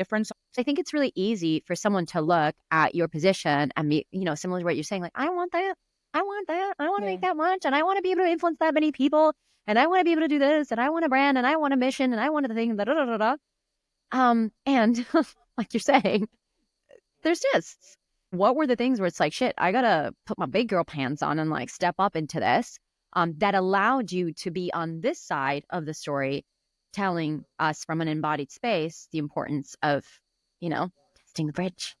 difference. So I think it's really easy for someone to look at your position and be, similar to what you're saying, like, I want that. I want that. I want to make that much. And I want to be able to influence that many people. And I want to be able to do this. And I want a brand. And I want a mission. And I want a thing. Da, da, da, da, da. And like you're saying, there's just, what were the things where it's like, shit, I got to put my big girl pants on and like step up into this, that allowed you to be on this side of the story, telling us from an embodied space the importance of, testing the bridge.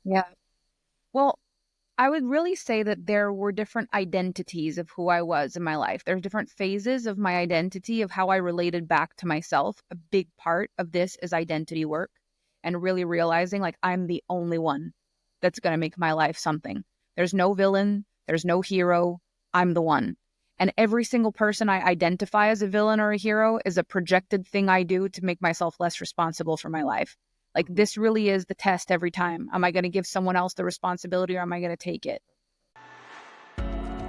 Yeah. Well, I would really say that there were different identities of who I was in my life. There's different phases of my identity, of how I related back to myself. A big part of this is identity work and really realizing like I'm the only one that's going to make my life something. There's no villain. There's no hero. I'm the one. And every single person I identify as a villain or a hero is a projected thing I do to make myself less responsible for my life. Like, this really is the test every time. Am I going to give someone else the responsibility, or am I going to take it?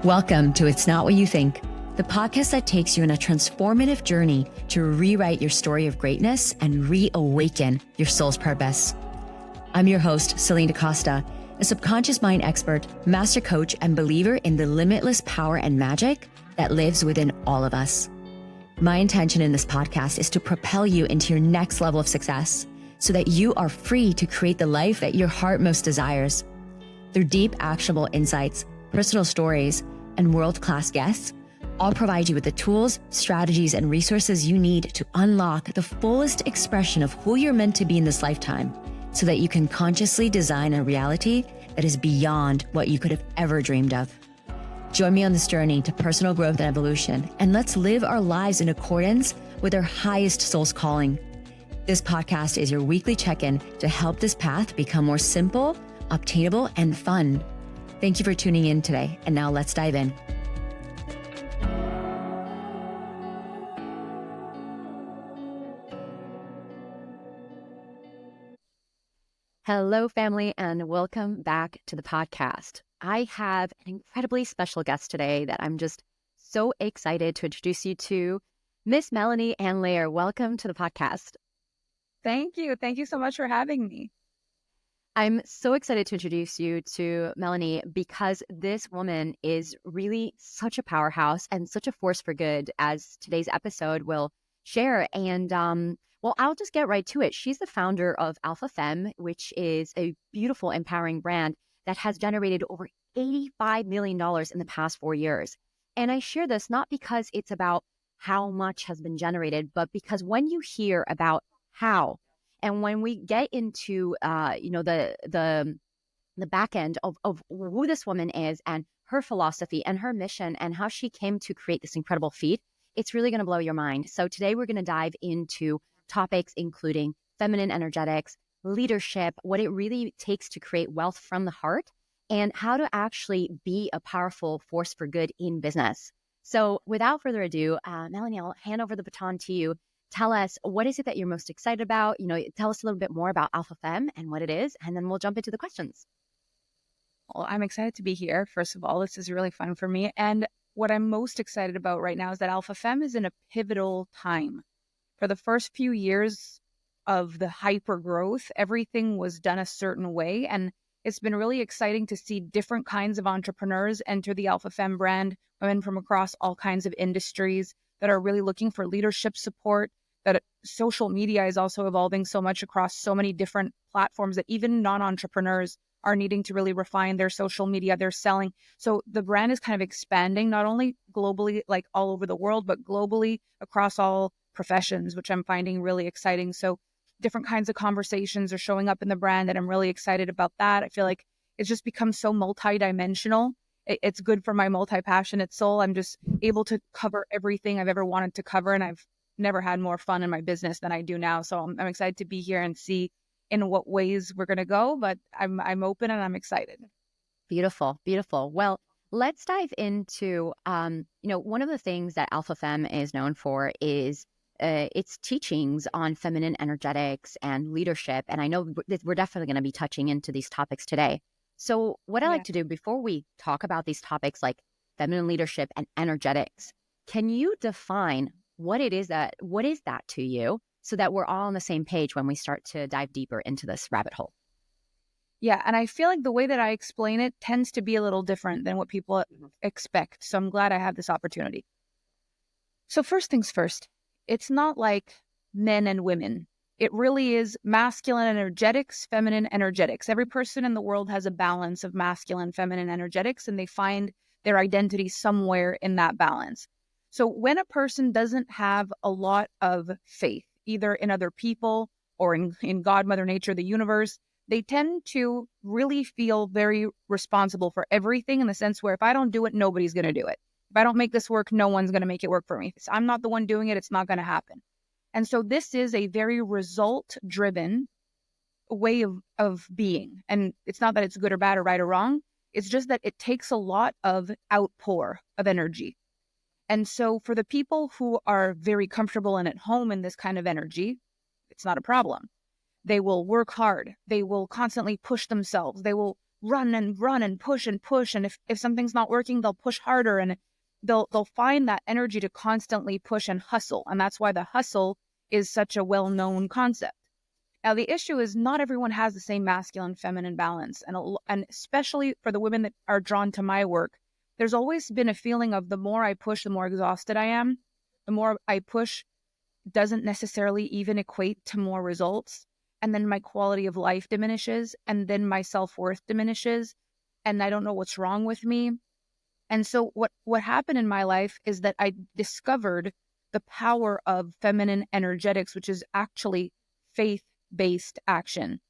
Welcome to It's Not What You Think, the podcast that takes you on a transformative journey to rewrite your story of greatness and reawaken your soul's purpose. I'm your host, Celine DaCosta, a subconscious mind expert, master coach, and believer in the limitless power and magic that lives within all of us. My intention in this podcast is to propel you into your next level of success, so that you are free to create the life that your heart most desires. Through deep, actionable insights, personal stories, and world-class guests, I'll provide you with the tools, strategies, and resources you need to unlock the fullest expression of who you're meant to be in this lifetime, so that you can consciously design a reality that is beyond what you could have ever dreamed of. Join me on this journey to personal growth and evolution, and let's live our lives in accordance with our highest soul's calling. This podcast is your weekly check-in to help this path become more simple, obtainable, and fun. Thank you for tuning in today. And now let's dive in. Hello, family, and welcome back to the podcast. I have an incredibly special guest today that I'm just so excited to introduce you to, Miss Melanie Ann Layer. Welcome to the podcast. Thank you. Thank you so much for having me. I'm so excited to introduce you to Melanie because this woman is really such a powerhouse and such a force for good, as today's episode will share. And well, I'll just get right to it. She's the founder of Alpha Femme, which is a beautiful, empowering brand that has generated over $85 million in the past 4 years. And I share this not because it's about how much has been generated, but because when you hear about how, and when we get into the back end of who this woman is and her philosophy and her mission and how she came to create this incredible feat, it's really going to blow your mind. So today we're going to dive into topics including feminine energetics, leadership, what it really takes to create wealth from the heart, and how to actually be a powerful force for good in business. So without further ado, Melanie, I'll hand over the baton to you. Tell us, what is it that you're most excited about? Tell us a little bit more about Alpha Femme and what it is, and then we'll jump into the questions. Well, I'm excited to be here. First of all, this is really fun for me. And what I'm most excited about right now is that Alpha Femme is in a pivotal time. For the first few years of the hyper growth, everything was done a certain way. And it's been really exciting to see different kinds of entrepreneurs enter the Alpha Femme brand, women from across all kinds of industries that are really looking for leadership support. That social media is also evolving so much across so many different platforms that even non-entrepreneurs are needing to really refine their social media, their selling. So the brand is kind of expanding, not only globally, like all over the world, but globally across all professions, which I'm finding really exciting. So different kinds of conversations are showing up in the brand, and I'm really excited about that. I feel like it's just become so multidimensional. It's good for my multi-passionate soul. I'm just able to cover everything I've ever wanted to cover, and I've never had more fun in my business than I do now. So I'm excited to be here and see in what ways we're going to go, but I'm open and I'm excited. Beautiful, beautiful. Well, let's dive into, one of the things that Alpha Femme is known for is its teachings on feminine energetics and leadership. And I know we're definitely going to be touching into these topics today. So what I like to do before we talk about these topics like feminine leadership and energetics, can you define what is that to you, so that we're all on the same page when we start to dive deeper into this rabbit hole. Yeah, and I feel like the way that I explain it tends to be a little different than what people expect. So I'm glad I have this opportunity. So first things first, it's not like men and women. It really is masculine energetics, feminine energetics. Every person in the world has a balance of masculine, feminine energetics, and they find their identity somewhere in that balance. So when a person doesn't have a lot of faith, either in other people or in God, Mother Nature, the universe, they tend to really feel very responsible for everything, in the sense where if I don't do it, nobody's going to do it. If I don't make this work, no one's going to make it work for me. If I'm not the one doing it, it's not going to happen. And so this is a very result-driven way of being. And it's not that it's good or bad or right or wrong. It's just that it takes a lot of outpour of energy. And so for the people who are very comfortable and at home in this kind of energy, it's not a problem. They will work hard. They will constantly push themselves. They will run and push and push. And if something's not working, they'll push harder, and they'll find that energy to constantly push and hustle. And that's why the hustle is such a well-known concept. Now, the issue is not everyone has the same masculine feminine balance. And especially for the women that are drawn to my work, there's always been a feeling of the more I push, the more exhausted I am. The more I push doesn't necessarily even equate to more results. And then my quality of life diminishes, and then my self-worth diminishes, and I don't know what's wrong with me. And so what happened in my life is that I discovered the power of feminine energetics, which is actually faith-based action.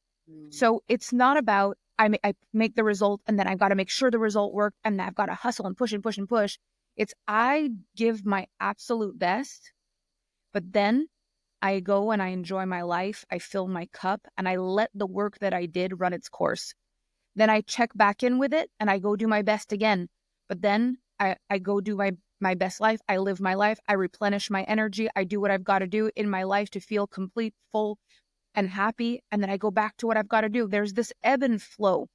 So it's not about I make the result and then I've got to make sure the result worked and I've got to hustle and push and push and push. It's I give my absolute best, but then I go and I enjoy my life, I fill my cup, and I let the work that I did run its course. Then I check back in with it and I go do my best again. But then I go do my best life. I live my life. I replenish my energy. I do what I've got to do in my life to feel complete, full, and happy. And then I go back to what I've got to do. There's this ebb and flow.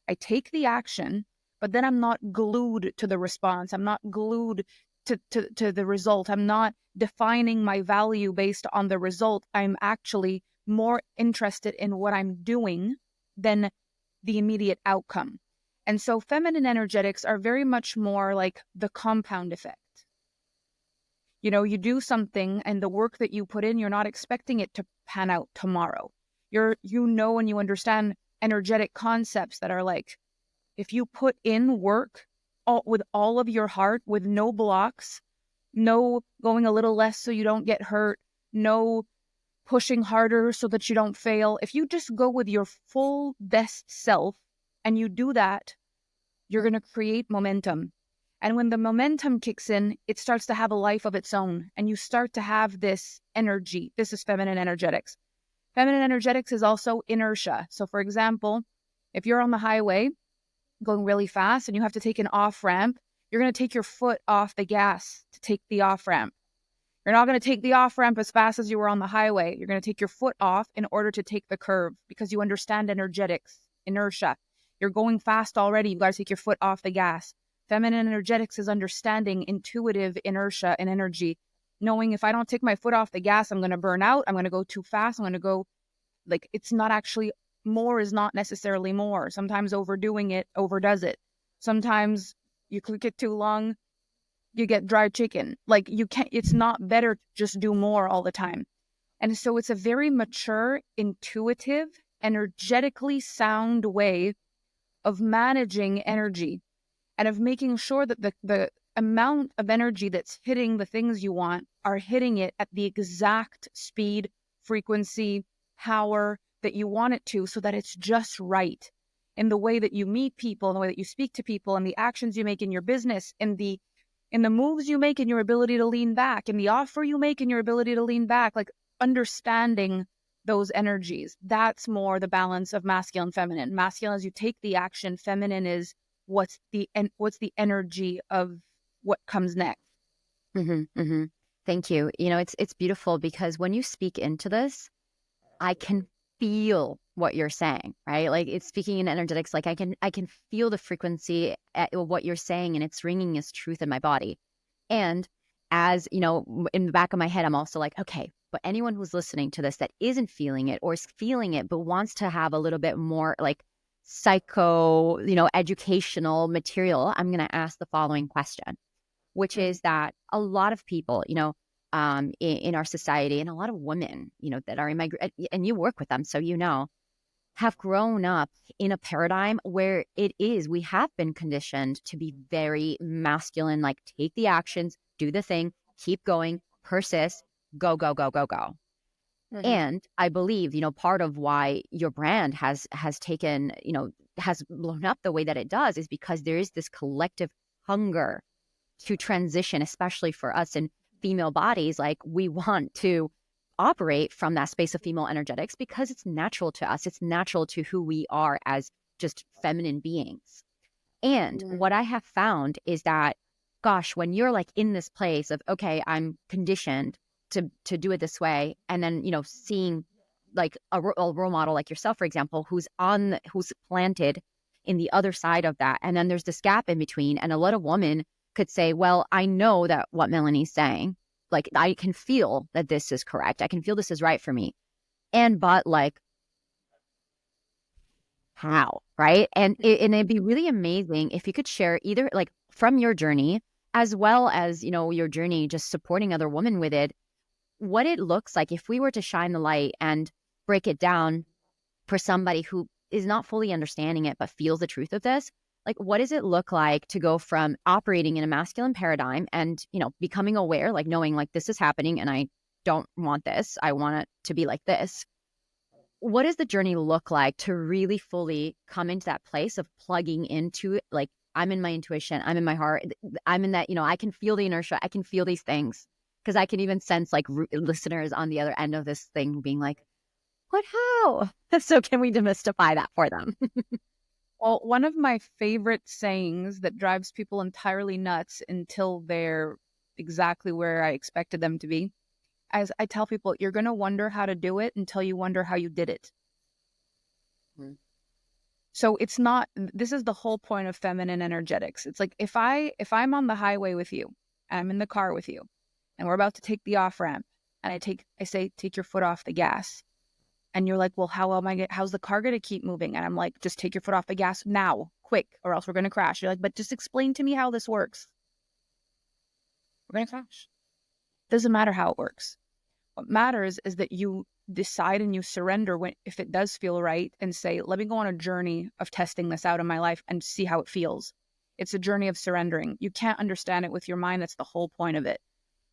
I take the action, but then I'm not glued to the response. I'm not glued to the result. I'm not defining my value based on the result. I'm actually more interested in what I'm doing than the immediate outcome. And so feminine energetics are very much more like the compound effect. You know, you do something and the work that you put in, you're not expecting it to pan out tomorrow. You know, and you understand energetic concepts that are like, if you put in work with all of your heart, with no blocks, no going a little less so you don't get hurt, no pushing harder so that you don't fail. If you just go with your full best self and you do that, you're going to create momentum. And when the momentum kicks in, it starts to have a life of its own. And you start to have this energy. This is feminine energetics. Feminine energetics is also inertia. So for example, if you're on the highway going really fast and you have to take an off ramp, you're going to take your foot off the gas to take the off ramp. You're not going to take the off ramp as fast as you were on the highway. You're going to take your foot off in order to take the curve because you understand energetics, inertia. You're going fast already. You got to take your foot off the gas. Feminine energetics is understanding intuitive inertia and energy, knowing if I don't take my foot off the gas, I'm going to burn out. I'm going to go too fast. I'm going to go like it's not actually more is not necessarily more. Sometimes overdoing it overdoes it. Sometimes you click it too long, you get dry chicken. Like you can't, it's not better to just do more all the time. And so it's a very mature, intuitive, energetically sound way of managing energy and of making sure that the amount of energy that's hitting the things you want are hitting it at the exact speed, frequency, power that you want it to, so that it's just right in the way that you meet people, in the way that you speak to people, and the actions you make in your business, in the moves you make, and your ability to lean back, in the offer you make, and your ability to lean back, like understanding those energies. That's more the balance of masculine and feminine. Masculine is you take the action. Feminine is what's the energy of what comes next. Mm-hmm, mm-hmm. Thank you. You know, it's beautiful because when you speak into this, I can feel what you're saying, right? Like it's speaking in energetics, like I can feel the frequency at what you're saying, and it's ringing as truth in my body. And as you know, in the back of my head, I'm also like, okay, but anyone who's listening to this that isn't feeling it or is feeling it, but wants to have a little bit more like psycho, educational material, I'm going to ask the following question, which is that a lot of people, in our society, and a lot of women, that are and you work with them, so have grown up in a paradigm where we have been conditioned to be very masculine, like take the actions, do the thing, keep going, persist, go, go, go, go, go. Mhm. And I believe, part of why your brand has taken, has blown up the way that it does is because there is this collective hunger to transition, especially for us in female bodies. Like we want to operate from that space of female energetics because it's natural to us. It's natural to who we are as just feminine beings. And what I have found is that, gosh, when you're like in this place of, okay, I'm conditioned to do it this way. And then, seeing like a role model like yourself, for example, who's planted in the other side of that. And then there's this gap in between. And a lot of women could say, well, I know that what Melanie's saying, like I can feel that this is correct. I can feel this is right for me. But like, how, right? And it'd be really amazing if you could share either like from your journey as well as, your journey just supporting other women with it, what it looks like if we were to shine the light and break it down for somebody who is not fully understanding it but feels the truth of this. Like, what does it look like to go from operating in a masculine paradigm and, becoming aware, like knowing like this is happening and I don't want this. I want it to be like this. What does the journey look like to really fully come into that place of plugging into it? Like, I'm in my intuition, I'm in my heart, I'm in that, I can feel the inertia, I can feel these things. Because I can even sense like listeners on the other end of this thing being like, what, how? So can we demystify that for them? Well, one of my favorite sayings that drives people entirely nuts until they're exactly where I expected them to be, as I tell people, you're going to wonder how to do it until you wonder how you did it. Mm-hmm. So it's not, this is the whole point of feminine energetics. It's like if I'm on the highway with you, I'm in the car with you, and we're about to take the off ramp, and I say, take your foot off the gas. And you're like, well, how's the car going to keep moving? And I'm like, just take your foot off the gas now, quick, or else we're going to crash. You're like, but just explain to me how this works. We're going to crash. Doesn't matter how it works. What matters is that you decide and you surrender if it does feel right and say, let me go on a journey of testing this out in my life and see how it feels. It's a journey of surrendering. You can't understand it with your mind. That's the whole point of it.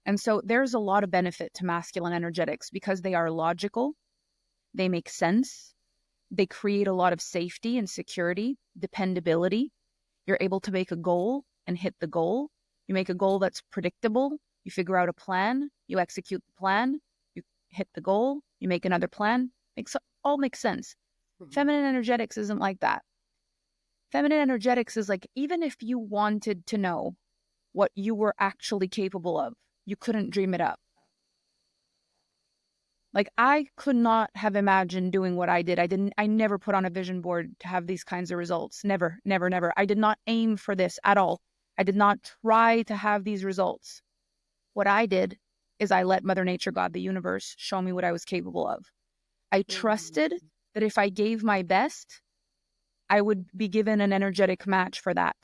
And so there's a lot of benefit to masculine energetics because they are logical. They make sense. They create a lot of safety and security, dependability. You're able to make a goal and hit the goal. You make a goal that's predictable. You figure out a plan. You execute the plan. You hit the goal. You make another plan. All makes sense. Mm-hmm. Feminine energetics isn't like that. Feminine energetics is like, even if you wanted to know what you were actually capable of, you couldn't dream it up. Like, I could not have imagined doing what I did. I never put on a vision board to have these kinds of results. Never, never, never. I did not aim for this at all. I did not try to have these results. What I did is I let Mother Nature, God, the universe, show me what I was capable of. I trusted that if I gave my best, I would be given an energetic match for that.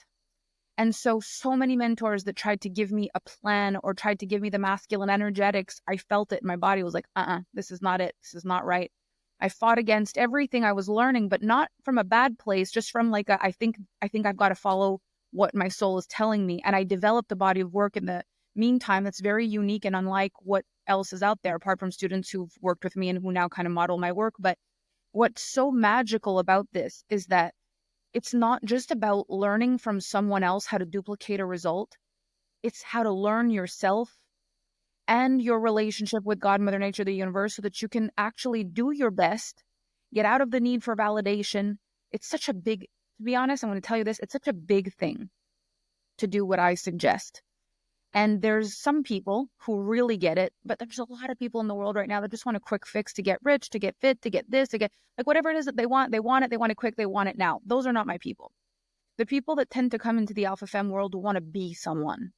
And so many mentors that tried to give me a plan or tried to give me the masculine energetics, I felt it. My body was like, this is not it. This is not right. I fought against everything I was learning, but not from a bad place, just from like, I think I've got to follow what my soul is telling me. And I developed a body of work in the meantime that's very unique and unlike what else is out there, apart from students who've worked with me and who now kind of model my work. But what's so magical about this is that it's not just about learning from someone else how to duplicate a result. It's how to learn yourself and your relationship with God, Mother Nature, the universe, so that you can actually do your best, get out of the need for validation. It's such a big, to be honest, I'm going to tell you this, it's such a big thing to do what I suggest. And there's some people who really get it, but there's a lot of people in the world right now that just want a quick fix to get rich, to get fit, to get this, to get like whatever it is that they want it, they want it quick, they want it now. Those are not my people. The people that tend to come into the Alpha Femme world want to be someone.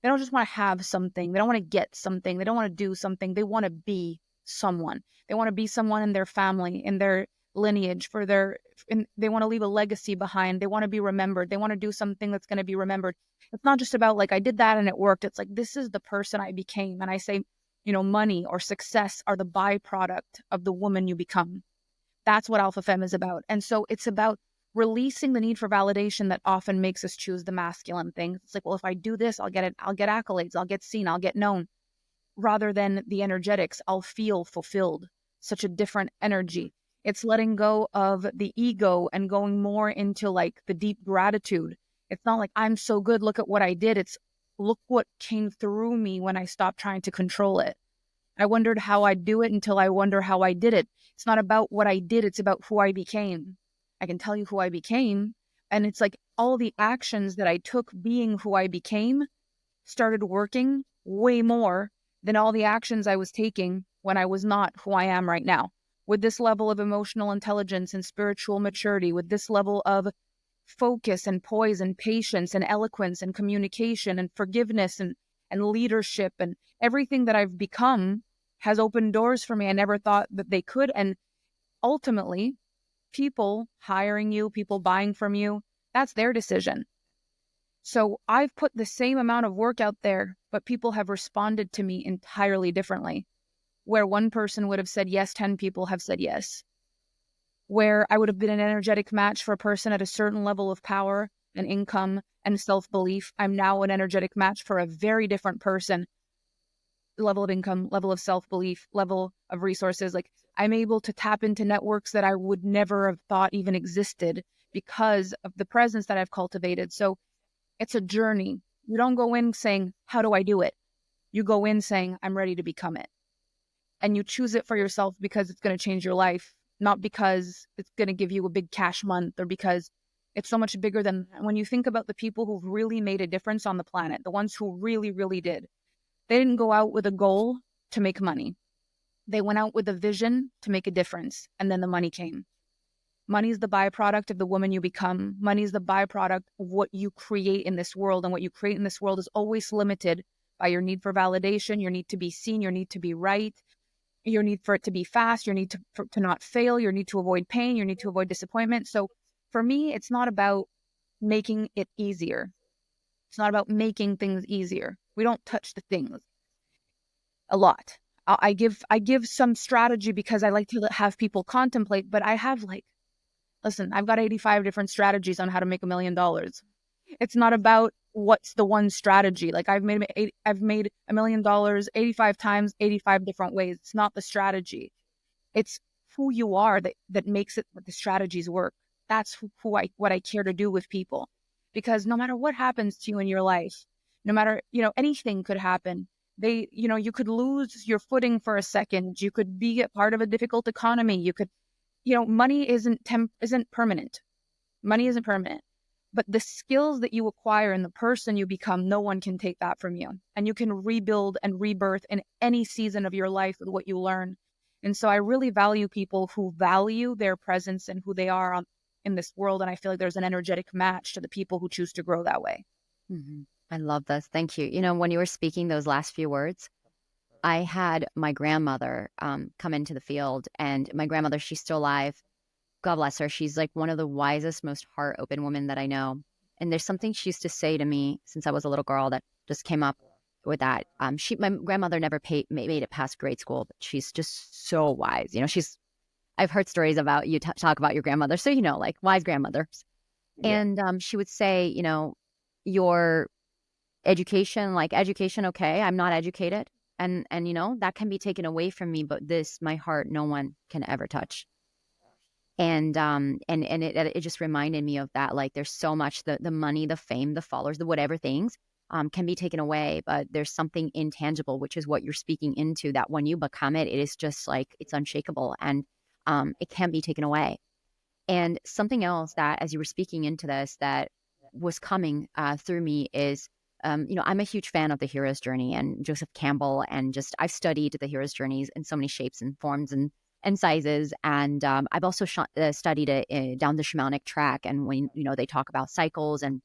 They don't just want to have something. They don't want to get something. They don't want to do something. They want to be someone. They want to be someone in their family, in their lineage, they want to leave a legacy behind. They want to be remembered. They want to do something that's going to be remembered. It's not just about like, I did that and it worked. It's like, this is the person I became. And I say, money or success are the byproduct of the woman you become. That's what Alpha Femme is about. And so it's about releasing the need for validation that often makes us choose the masculine thing. It's like, well, if I do this, I'll get it. I'll get accolades. I'll get seen. I'll get known. Rather than the energetics, I'll feel fulfilled. Such a different energy. It's letting go of the ego and going more into like the deep gratitude. It's not like I'm so good, look at what I did. It's look what came through me when I stopped trying to control it. I wondered how I'd do it until I wonder how I did it. It's not about what I did, it's about who I became. I can tell you who I became. And it's like all the actions that I took being who I became started working way more than all the actions I was taking when I was not who I am right now. With this level of emotional intelligence and spiritual maturity, with this level of focus and poise and patience and eloquence and communication and forgiveness and leadership and everything that I've become has opened doors for me I never thought that they could. And ultimately, people hiring you, people buying from you, that's their decision. So I've put the same amount of work out there, but people have responded to me entirely differently. Where one person would have said yes, 10 people have said yes. Where I would have been an energetic match for a person at a certain level of power and income and self-belief, I'm now an energetic match for a very different person. Level of income, level of self-belief, level of resources. Like I'm able to tap into networks that I would never have thought even existed because of the presence that I've cultivated. So it's a journey. You don't go in saying, how do I do it? You go in saying, I'm ready to become it. And you choose it for yourself because it's going to change your life, not because it's going to give you a big cash month or because it's so much bigger than when you think about the people who've really made a difference on the planet, the ones who really, really did. They didn't go out with a goal to make money. They went out with a vision to make a difference. And then the money came. Money is the byproduct of the woman you become. Money is the byproduct of what you create in this world. And what you create in this world is always limited by your need for validation, your need to be seen, your need to be right, your need for it to be fast, your need to not fail, your need to avoid pain, your need to avoid disappointment. So for me, it's not about making it easier. It's not about making things easier. We don't touch the things a lot. I give some strategy because I like to have people contemplate, but I have listen, I've got 85 different strategies on how to make $1 million. It's not about what's the one strategy. Like I've made $1 million 85 times, 85 different ways. It's not the strategy. It's who you are that makes it the strategies work. That's what I care to do with people. Because no matter what happens to you in your life, no matter, anything could happen. You could lose your footing for a second. You could be a part of a difficult economy. You could, money isn't permanent. Money isn't permanent. But the skills that you acquire and the person you become, no one can take that from you. And you can rebuild and rebirth in any season of your life with what you learn. And so I really value people who value their presence and who they are in this world. And I feel like there's an energetic match to the people who choose to grow that way. Mm-hmm. I love this. Thank you. When you were speaking those last few words, I had my grandmother come into the field, and my grandmother, she's still alive. God bless her. She's like one of the wisest, most heart open women that I know. And there's something she used to say to me since I was a little girl that just came up with that. My grandmother never made it past grade school, but she's just so wise. I've heard stories about you talk about your grandmother. So, like wise grandmothers. Yeah. And she would say, your education, okay, I'm not educated. And that can be taken away from me, but my heart, no one can ever touch. And it just reminded me of that. Like there's so much, the money, the fame, the followers, the whatever things can be taken away, but there's something intangible, which is what you're speaking into, that when you become it, it is just like, it's unshakable, and it can't be taken away. And something else that, as you were speaking into this, that was coming through me is, I'm a huge fan of the hero's journey and Joseph Campbell, and just I've studied the hero's journeys in so many shapes and forms and sizes. And I've also studied it down the shamanic track. And when, they talk about cycles and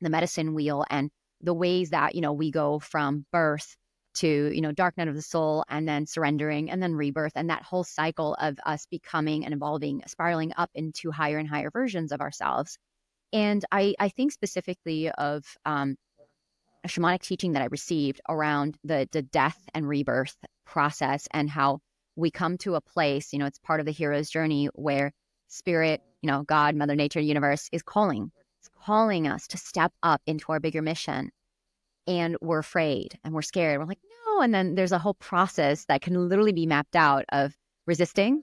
the medicine wheel, and the ways that, we go from birth to, dark night of the soul, and then surrendering, and then rebirth, and that whole cycle of us becoming and evolving, spiraling up into higher and higher versions of ourselves. And I think specifically of a shamanic teaching that I received around the death and rebirth process, and how we come to a place, it's part of the hero's journey, where spirit, God, Mother Nature, universe is calling. It's calling us to step up into our bigger mission. And we're afraid and we're scared. We're like, no. And then there's a whole process that can literally be mapped out of resisting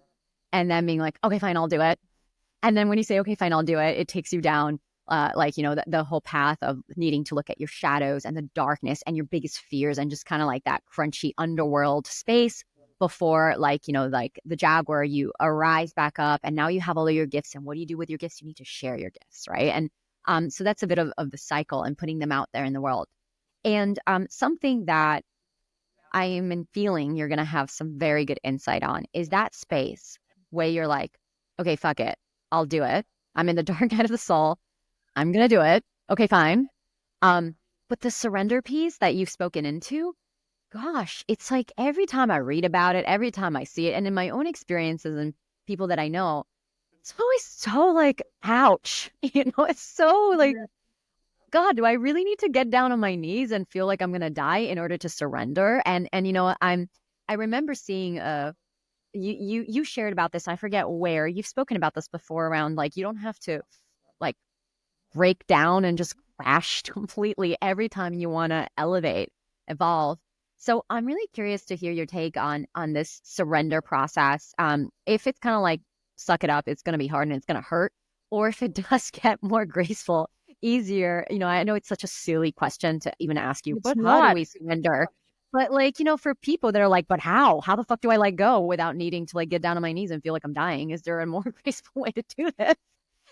and then being like, okay, fine, I'll do it. And then when you say, okay, fine, I'll do it, it takes you down the whole path of needing to look at your shadows and the darkness and your biggest fears, and just kind of like that crunchy underworld space before, like the jaguar, you arise back up, and now you have all of your gifts. And what do you do with your gifts? You need to share your gifts, right? And so that's a bit of the cycle and putting them out there in the world. And something that I am in feeling you're going to have some very good insight on is that space where you're like, okay, fuck it, I'll do it. I'm in the dark night of the soul. I'm going to do it. Okay, fine. But the surrender piece that you've spoken into, gosh, it's like every time I read about it, every time I see it, and in my own experiences and people that I know, it's always so like, ouch. It's so like, God, do I really need to get down on my knees and feel like I'm going to die in order to surrender? And I remember seeing you shared about this. I forget where you've spoken about this before, around like, you don't have to like break down and just crash completely every time you want to elevate, evolve. So I'm really curious to hear your take on this surrender process. If it's kind of like, suck it up, it's going to be hard and it's going to hurt, or if it does get more graceful, easier. I know it's such a silly question to even ask you, but how do we surrender? But like, for people that are like, but how the fuck do I let go without needing to like get down on my knees and feel like I'm dying? Is there a more graceful way to do this?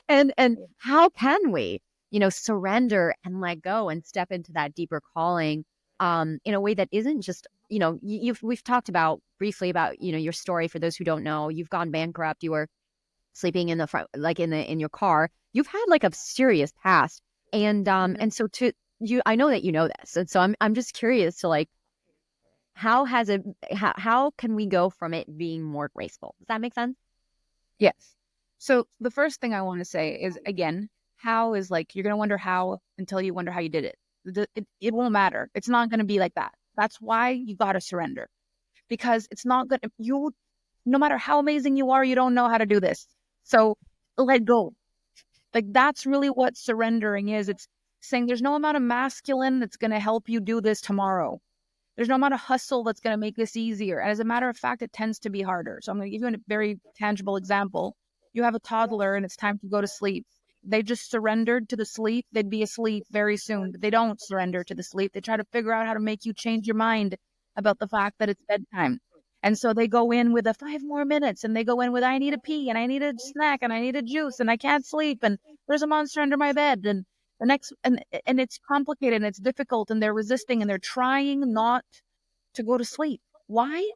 And how can we, surrender and let go and step into that deeper calling in a way that isn't just, we've talked about briefly about, your story. For those who don't know, you've gone bankrupt. You were sleeping in the front, like in your car. You've had like a serious past. And so to you, I know that you know this. And so I'm just curious to like, how can we go from it being more graceful? Does that make sense? Yes. So the first thing I want to say is, again, how is like, you're going to wonder how until you wonder how you did it. It won't matter. It's not going to be like that. That's why you got to surrender, because it's not good. No matter how amazing you are, you don't know how to do this. So let go. Like, that's really what surrendering is. It's saying there's no amount of masculine that's going to help you do this tomorrow. There's no amount of hustle that's going to make this easier. And as a matter of fact, it tends to be harder. So I'm going to give you a very tangible example. You have a toddler and it's time to go to sleep. They just surrendered to the sleep. They'd be asleep very soon, but they don't surrender to the sleep. They try to figure out how to make you change your mind about the fact that it's bedtime. And so they go in with 5 more minutes, and they go in with, I need a pee, and I need a snack, and I need a juice, and I can't sleep, and there's a monster under my bed. And the next, and it's complicated and it's difficult, and they're resisting and they're trying not to go to sleep. Why?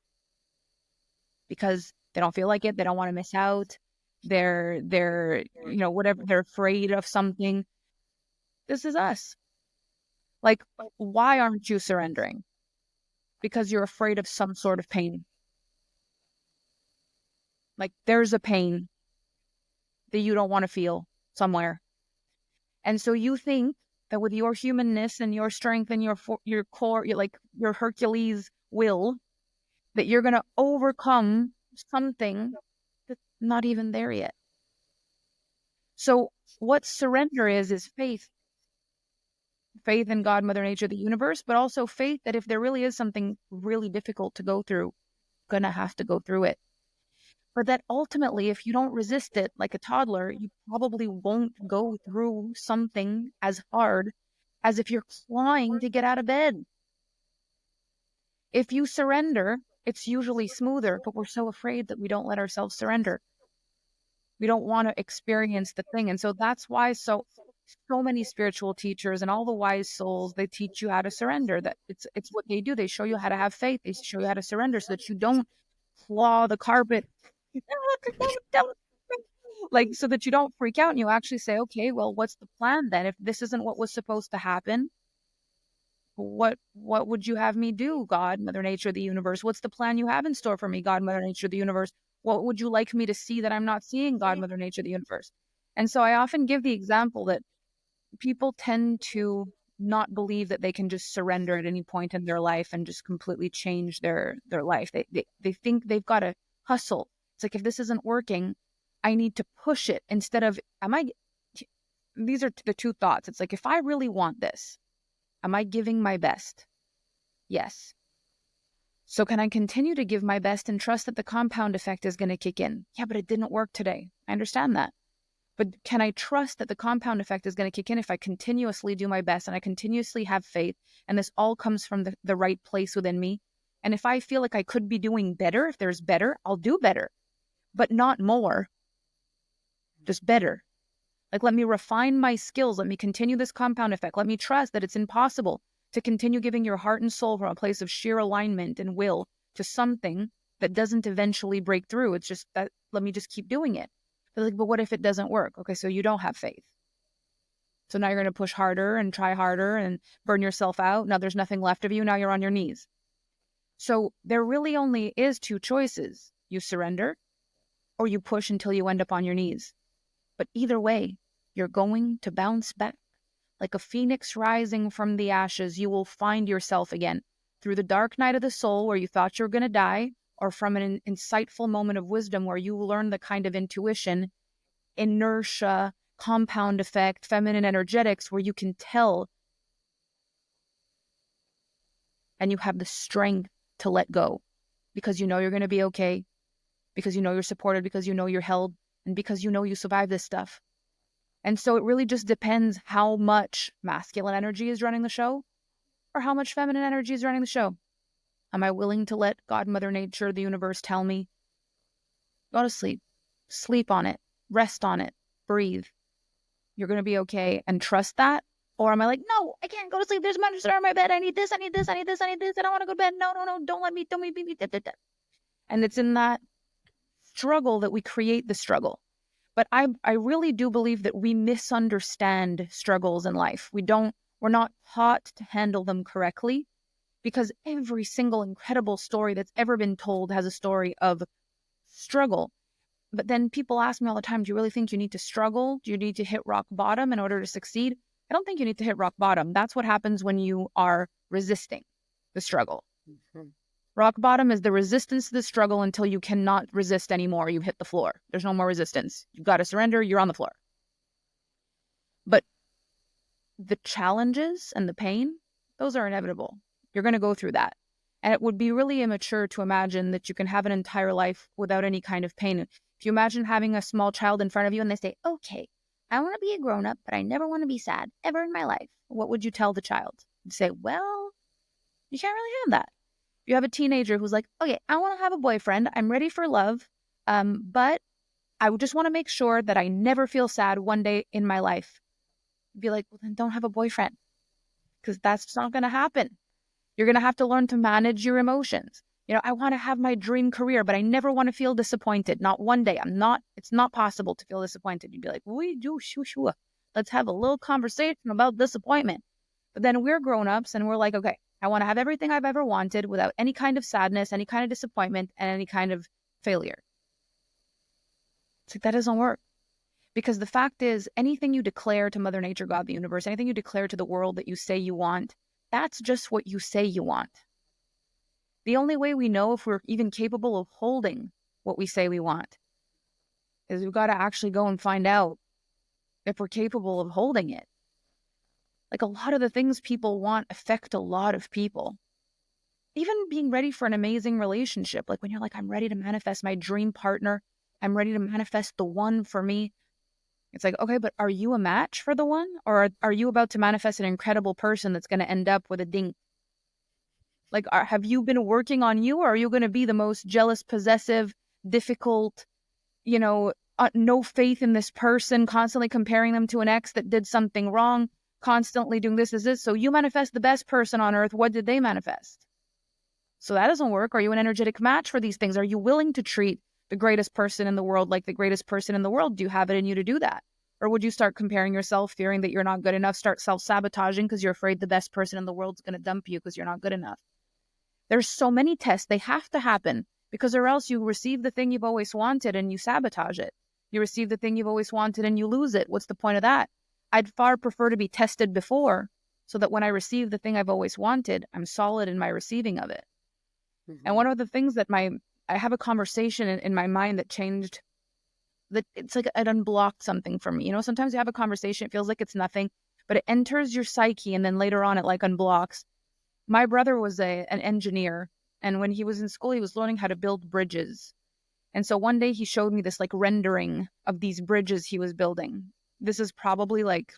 Because they don't feel like it. They don't want to miss out. They're whatever, they're afraid of something. This is us. Like, why aren't you surrendering? Because you're afraid of some sort of pain. Like, there's a pain that you don't want to feel somewhere. And so you think that with your humanness and your strength and your core, your Hercules will, that you're going to overcome something that's not even there yet. So what surrender is faith. Faith in God, Mother Nature, the universe, but also faith that if there really is something really difficult to go through, going to have to go through it. But that ultimately, if you don't resist it like a toddler, you probably won't go through something as hard as if you're clawing to get out of bed. If you surrender, it's usually smoother, but we're so afraid that we don't let ourselves surrender. We don't want to experience the thing. And so that's why so many spiritual teachers and all the wise souls, they teach you how to surrender. That it's what they do. They show you how to have faith. They show you how to surrender so that you don't claw the carpet. Like, so that you don't freak out and you actually say, okay, well, what's the plan then? If this isn't what was supposed to happen, what would you have me do, God, Mother Nature, the universe? What's the plan you have in store for me, God, Mother Nature, the universe? What would you like me to see that I'm not seeing, God, Mother Nature, the universe? And so I often give the example that people tend to not believe that they can just surrender at any point in their life and just completely change their life. They think they've got to hustle. It's like, if this isn't working, I need to push it instead of, these are the two thoughts. It's like, if I really want this, am I giving my best? Yes. So can I continue to give my best and trust that the compound effect is going to kick in? Yeah, but it didn't work today. I understand that. But can I trust that the compound effect is going to kick in if I continuously do my best and I continuously have faith, and this all comes from the right place within me? And if I feel like I could be doing better, if there's better, I'll do better, but not more, just better. Like, let me refine my skills. Let me continue this compound effect. Let me trust that it's impossible to continue giving your heart and soul from a place of sheer alignment and will to something that doesn't eventually break through. It's just that, let me just keep doing it. They're like, but what if it doesn't work? Okay, so you don't have faith. So now you're going to push harder and try harder and burn yourself out. Now there's nothing left of you. Now you're on your knees. So there really only is two choices. You surrender or you push until you end up on your knees. But either way, you're going to bounce back. Like a phoenix rising from the ashes, you will find yourself again through the dark night of the soul where you thought you were going to die, or from an insightful moment of wisdom where you learn the kind of intuition, inertia, compound effect, feminine energetics, where you can tell and you have the strength to let go because you know you're going to be okay, because you know you're supported, because you know you're held, and because you know you survive this stuff. And so it really just depends how much masculine energy is running the show or how much feminine energy is running the show. Am I willing to let God, Mother Nature, the universe tell me, go to sleep, sleep on it, rest on it, breathe. You're going to be okay, and trust that? Or am I like, no, I can't go to sleep. There's a monster on my bed. I need this. I need this. I need this. I need this. I don't want to go to bed. No, no, no. Don't let me. Don't make me. And it's in that struggle that we create the struggle. But I really do believe that we misunderstand struggles in life. We're not taught to handle them correctly, because every single incredible story that's ever been told has a story of struggle. But then people ask me all the time, do you really think you need to struggle? Do you need to hit rock bottom in order to succeed? I don't think you need to hit rock bottom. That's what happens when you are resisting the struggle. Mm-hmm. Rock bottom is the resistance to the struggle until you cannot resist anymore. You hit the floor. There's no more resistance. You've got to surrender. You're on the floor. But the challenges and the pain, those are inevitable. You're going to go through that. And it would be really immature to imagine that you can have an entire life without any kind of pain. If you imagine having a small child in front of you and they say, okay, I want to be a grown-up, but I never want to be sad ever in my life. What would you tell the child? You'd say, well, you can't really have that. You have a teenager who's like, okay, I want to have a boyfriend. I'm ready for love. But I would just want to make sure that I never feel sad one day in my life. You'd be like, well, then don't have a boyfriend, because that's not going to happen. You're going to have to learn to manage your emotions. You know, I want to have my dream career, but I never want to feel disappointed. Not one day. It's not possible to feel disappointed. You'd be like, we do, sure. Let's have a little conversation about disappointment. But then we're grown-ups and we're like, okay, I want to have everything I've ever wanted without any kind of sadness, any kind of disappointment, and any kind of failure. It's like, that doesn't work. Because the fact is, anything you declare to Mother Nature, God, the universe, anything you declare to the world that you say you want, that's just what you say you want. The only way we know if we're even capable of holding what we say we want is we've got to actually go and find out if we're capable of holding it. Like, a lot of the things people want affect a lot of people. Even being ready for an amazing relationship. Like when you're like, I'm ready to manifest my dream partner. I'm ready to manifest the one for me. It's like, okay, but are you a match for the one? Or are you about to manifest an incredible person that's going to end up with a dink? Like, have you been working on you? Or are you going to be the most jealous, possessive, difficult, no faith in this person, constantly comparing them to an ex that did something wrong, constantly doing this. So you manifest the best person on earth. What did they manifest? So that doesn't work. Are you an energetic match for these things? Are you willing to treat the greatest person in the world like the greatest person in the world? Do you have it in you to do that? Or would you start comparing yourself, fearing that you're not good enough, start self-sabotaging because you're afraid the best person in the world is going to dump you because you're not good enough? There's so many tests. They have to happen, because or else you receive the thing you've always wanted and you sabotage it. You receive the thing you've always wanted and you lose it. What's the point of that? I'd far prefer to be tested before, so that when I receive the thing I've always wanted, I'm solid in my receiving of it. And one of the things that I have a conversation in my mind that changed, that it's like it unblocked something for me. You know, sometimes you have a conversation, it feels like it's nothing, but it enters your psyche and then later on it like unblocks. My brother was an engineer, and when he was in school, he was learning how to build bridges. And so one day he showed me this like rendering of these bridges he was building. This is probably like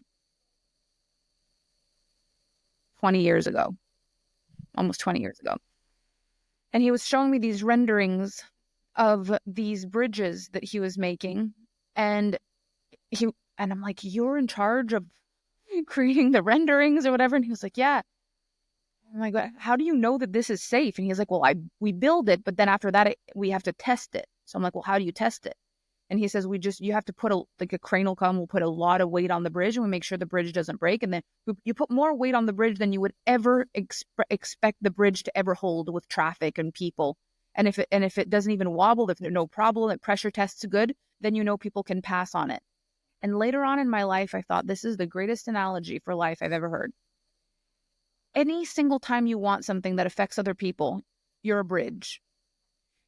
20 years ago, almost 20 years ago. And he was showing me these renderings of these bridges that he was making. And I'm like, you're in charge of creating the renderings or whatever? And he was like, yeah. I'm like, how do you know that this is safe? And he's like, well, we build it, but then after that, we have to test it. So I'm like, well, how do you test it? And he says, you have to put a crane will come, we'll put a lot of weight on the bridge and we make sure the bridge doesn't break. And then you put more weight on the bridge than you would ever expect the bridge to ever hold with traffic and people. And if it doesn't even wobble, if there's no problem, if pressure tests good, then you know people can pass on it. And later on in my life, I thought this is the greatest analogy for life I've ever heard. Any single time you want something that affects other people, you're a bridge.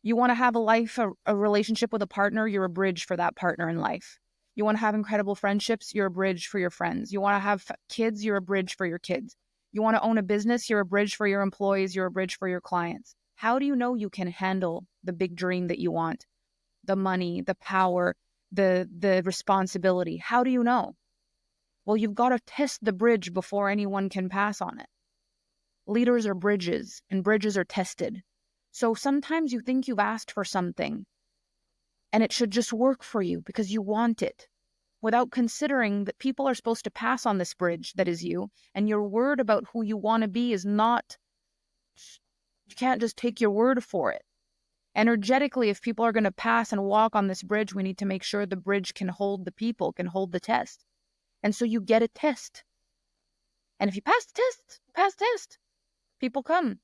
You want to have a relationship with a partner, you're a bridge for that partner in life. You want to have incredible friendships, you're a bridge for your friends. You want to have kids, you're a bridge for your kids. You want to own a business, you're a bridge for your employees, you're a bridge for your clients. How do you know you can handle the big dream that you want? The money, the power, the responsibility. How do you know? Well, you've got to test the bridge before anyone can pass on it. Leaders are bridges, and bridges are tested. So sometimes you think you've asked for something, and it should just work for you because you want it, without considering that people are supposed to pass on this bridge that is you, and your word about who you want to be is not, you can't just take your word for it. Energetically, if people are going to pass and walk on this bridge, we need to make sure the bridge can hold the people, can hold the test. And so you get a test. And if you pass the test, people come.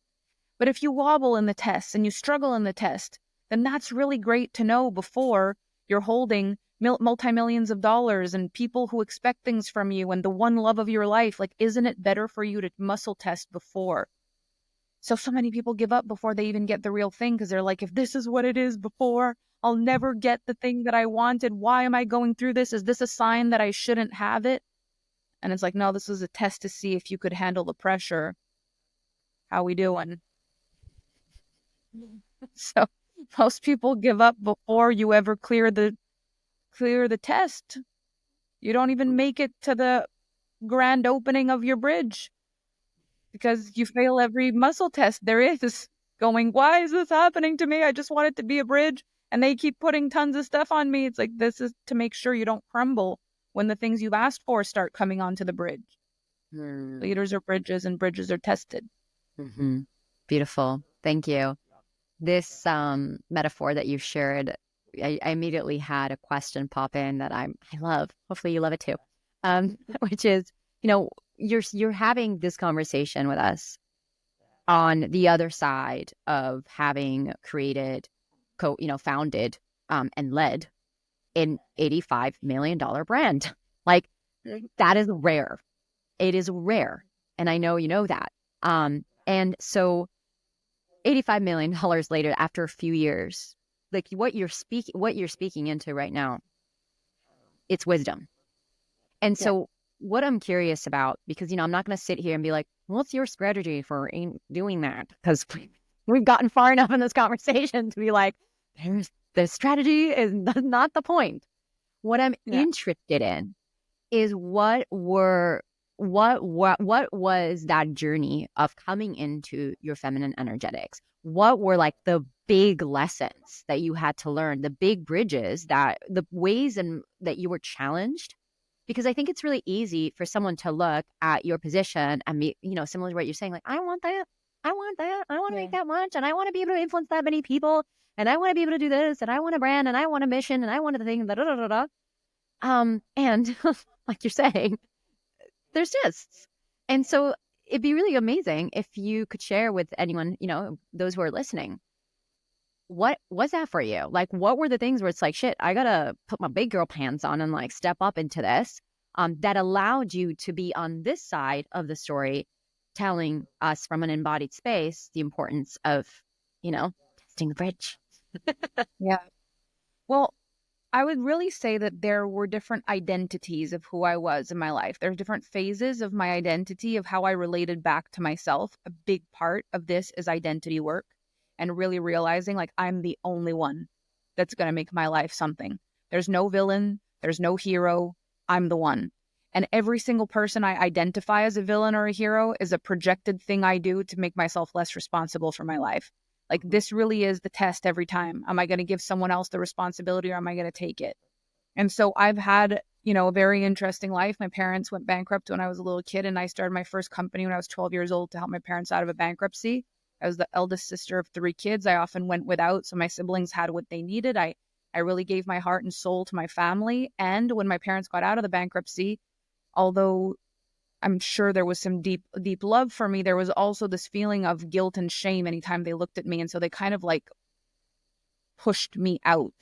But if you wobble in the test and you struggle in the test, then that's really great to know before you're holding multi-millions of dollars and people who expect things from you and the one love of your life. Like, isn't it better for you to muscle test before? So many people give up before they even get the real thing because they're like, if this is what it is before, I'll never get the thing that I wanted. Why am I going through this? Is this a sign that I shouldn't have it? And it's like, no, this was a test to see if you could handle the pressure. How we doing? So most people give up before you ever clear the test. You don't even make it to the grand opening of your bridge because you fail every muscle test there is. Going, why is this happening to me? I just want it to be a bridge, and they keep putting tons of stuff on me. It's like, this is to make sure you don't crumble when the things you've asked for start coming onto the bridge. Leaders are bridges, and bridges are tested. Mm-hmm. Beautiful. Thank you. This metaphor that you shared, I immediately had a question pop in that I love. Hopefully you love it too. Which is, you're having this conversation with us on the other side of having created, founded, and led an $85 million brand. Like, that is rare. It is rare. And I know you know that. And so $85 million later, after a few years, like what you're speaking into right now, it's wisdom. And so what I'm curious about, because, I'm not going to sit here and be like, what's your strategy for doing that? Because we've gotten far enough in this conversation to be like, the strategy is not the point. What I'm interested in is what was that journey of coming into your feminine energetics? What were like the big lessons that you had to learn, the big bridges, the ways that you were challenged? Because I think it's really easy for someone to look at your position and be, similar to what you're saying, like, I want that. I want to make that much, and I want to be able to influence that many people, and I want to be able to do this, and I want a brand, and I want a mission, and I want a thing, da da da da. And like you're saying, there's tests. And so it'd be really amazing if you could share with anyone, those who are listening, what was that for you? Like, what were the things where it's like, shit, I gotta put my big girl pants on and like step up into this, that allowed you to be on this side of the story, telling us from an embodied space the importance of, testing the bridge. Yeah. Well, I would really say that there were different identities of who I was in my life. There's different phases of my identity, of how I related back to myself. A big part of this is identity work and really realizing like I'm the only one that's going to make my life something. There's no villain, there's no hero. I'm the one. And every single person I identify as a villain or a hero is a projected thing I do to make myself less responsible for my life. Like this really is the test every time. Am I going to give someone else the responsibility or am I going to take it? And so I've had, a very interesting life. My parents went bankrupt when I was a little kid, and I started my first company when I was 12 years old to help my parents out of a bankruptcy. I was the eldest sister of 3 kids. I often went without, so my siblings had what they needed. I really gave my heart and soul to my family. And when my parents got out of the bankruptcy, although I'm sure there was some deep, deep love for me, there was also this feeling of guilt and shame anytime they looked at me. And so they kind of like pushed me out.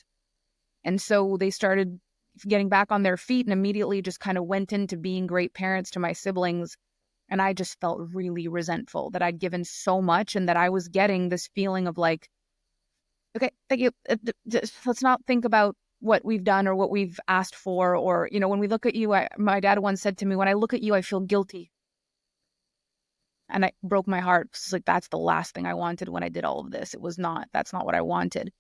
And so they started getting back on their feet and immediately just kind of went into being great parents to my siblings. And I just felt really resentful that I'd given so much and that I was getting this feeling of like, okay, thank you. Let's not think about what we've done or what we've asked for. Or, when we look at you, my dad once said to me, when I look at you, I feel guilty. And it broke my heart. It's like, that's the last thing I wanted when I did all of this. That's not what I wanted.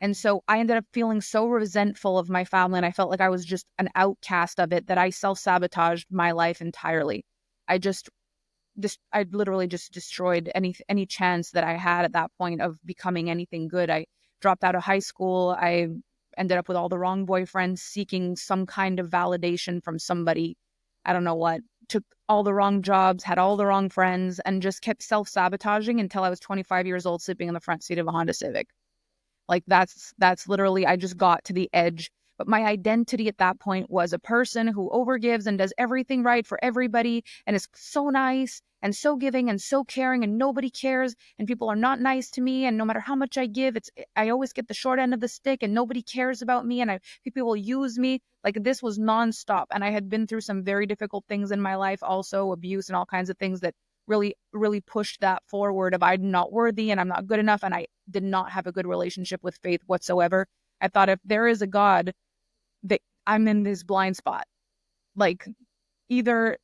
And so I ended up feeling so resentful of my family. And I felt like I was just an outcast of it that I self-sabotaged my life entirely. I literally just destroyed any chance that I had at that point of becoming anything good. I dropped out of high school. I ended up with all the wrong boyfriends, seeking some kind of validation from somebody. I don't know what. Took all the wrong jobs, had all the wrong friends, and just kept self-sabotaging until I was 25 years old, sleeping in the front seat of a Honda Civic. Like that's literally, I just got to the edge. But my identity at that point was a person who overgives and does everything right for everybody and is so nice and so giving and so caring, and nobody cares and people are not nice to me, and no matter how much I give, I always get the short end of the stick and nobody cares about me, and people will use me. Like this was nonstop. And I had been through some very difficult things in my life, also abuse and all kinds of things that really, really pushed that forward of I'm not worthy and I'm not good enough. And I did not have a good relationship with faith whatsoever. I thought if there is a God, that I'm in this blind spot. Like either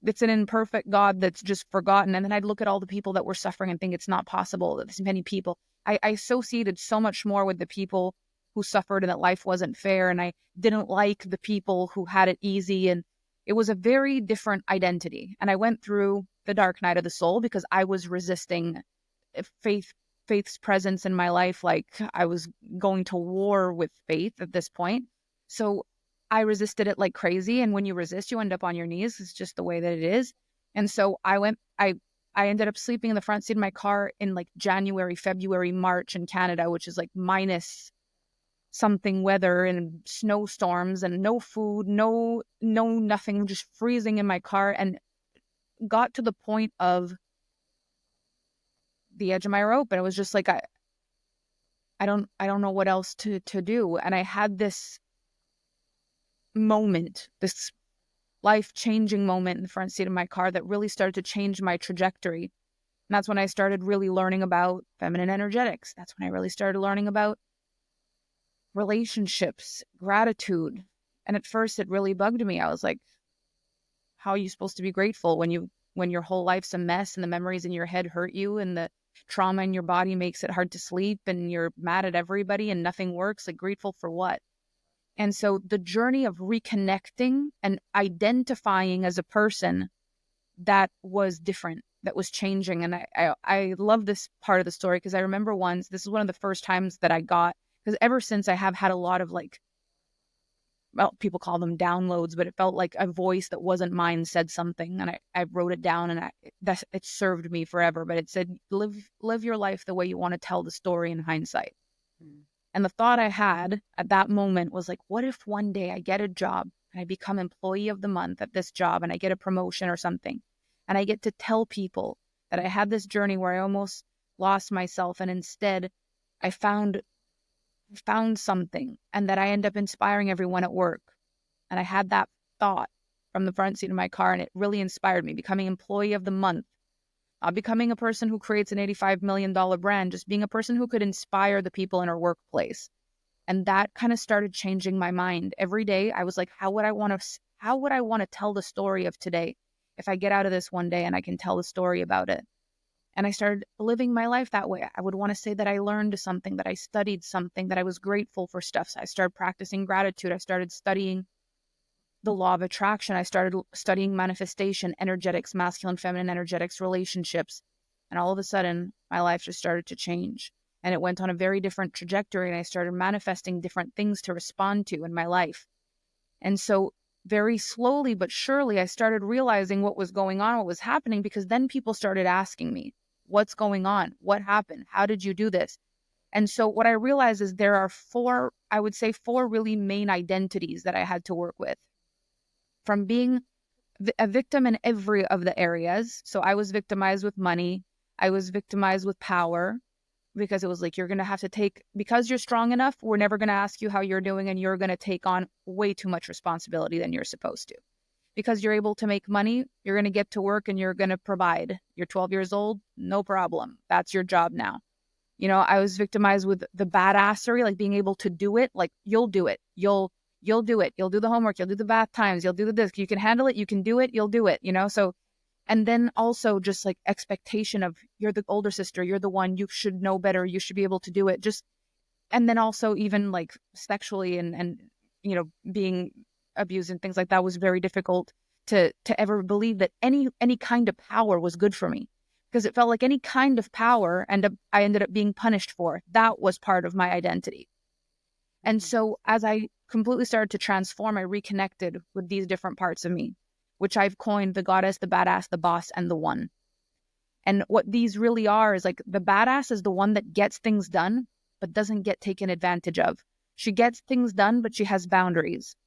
it's an imperfect God that's just forgotten. And then I'd look at all the people that were suffering and think it's not possible that this many people. I associated so much more with the people who suffered and that life wasn't fair. And I didn't like the people who had it easy. And it was a very different identity. And I went through the dark night of the soul because I was resisting faith's presence in my life. Like I was going to war with faith at this point. So I resisted it like crazy. And when you resist, you end up on your knees. It's just the way that it is. And so I ended up sleeping in the front seat of my car in like January, February, March in Canada, which is like minus something weather and snowstorms and no food, no nothing, just freezing in my car, and got to the point of the edge of my rope. And it was just like, I don't know what else to do. And I had this moment, this life-changing moment in the front seat of my car that really started to change my trajectory. And that's when I started really learning about feminine energetics. That's when I really started learning about relationships, gratitude. And at first it really bugged me. I was like, how are you supposed to be grateful when your whole life's a mess and the memories in your head hurt you and the trauma in your body makes it hard to sleep and you're mad at everybody and nothing works? Like, grateful for what? And so the journey of reconnecting and identifying as a person that was different, that was changing. And I love this part of the story because I remember once, this is one of the first times that I got, because ever since I have had a lot of like, well, people call them downloads, but it felt like a voice that wasn't mine said something, and I wrote it down, and it served me forever. But it said, live your life the way you want to tell the story in hindsight. Mm. And the thought I had at that moment was like, what if one day I get a job and I become employee of the month at this job and I get a promotion or something, and I get to tell people that I had this journey where I almost lost myself, and instead I found something, and that I end up inspiring everyone at work. And I had that thought from the front seat of my car, and it really inspired me, becoming employee of the month, not becoming a person who creates an $85 million brand, just being a person who could inspire the people in our workplace. And that kind of started changing my mind. Every day I was like, how would I want to tell the story of today if I get out of this one day and I can tell the story about it? And I started living my life that way. I would want to say that I learned something, that I studied something, that I was grateful for stuff. So I started practicing gratitude. I started studying the law of attraction. I started studying manifestation, energetics, masculine, feminine energetics, relationships. And all of a sudden, my life just started to change. And it went on a very different trajectory. And I started manifesting different things to respond to in my life. And so very slowly but surely, I started realizing what was going on, what was happening, because then people started asking me, what's going on? What happened? How did you do this? And so what I realized is there are four really main identities that I had to work with. From being a victim in every of the areas. So I was victimized with money. I was victimized with power, because it was like, you're going to have to because you're strong enough, we're never going to ask you how you're doing, and you're going to take on way too much responsibility than you're supposed to. Because you're able to make money, you're going to get to work and you're going to provide. You're 12 years old, no problem. That's your job now. I was victimized with the badassery, like being able to do it. Like, you'll do it. You'll do it. You'll do the homework. You'll do the bath times. You'll do this. You can handle it. You can do it. You'll do it, So, and then also just like expectation of, you're the older sister. You're the one, you should know better. You should be able to do it. And then also even like sexually and being abused and things like that was very difficult to ever believe that any kind of power was good for me, because it felt like any kind of power I ended up being punished for. That was part of my identity. And so as I completely started to transform, I reconnected with these different parts of me, which I've coined the goddess, the badass, the boss, and the one. And what these really are is like, the badass is the one that gets things done, but doesn't get taken advantage of. She gets things done, but she has boundaries.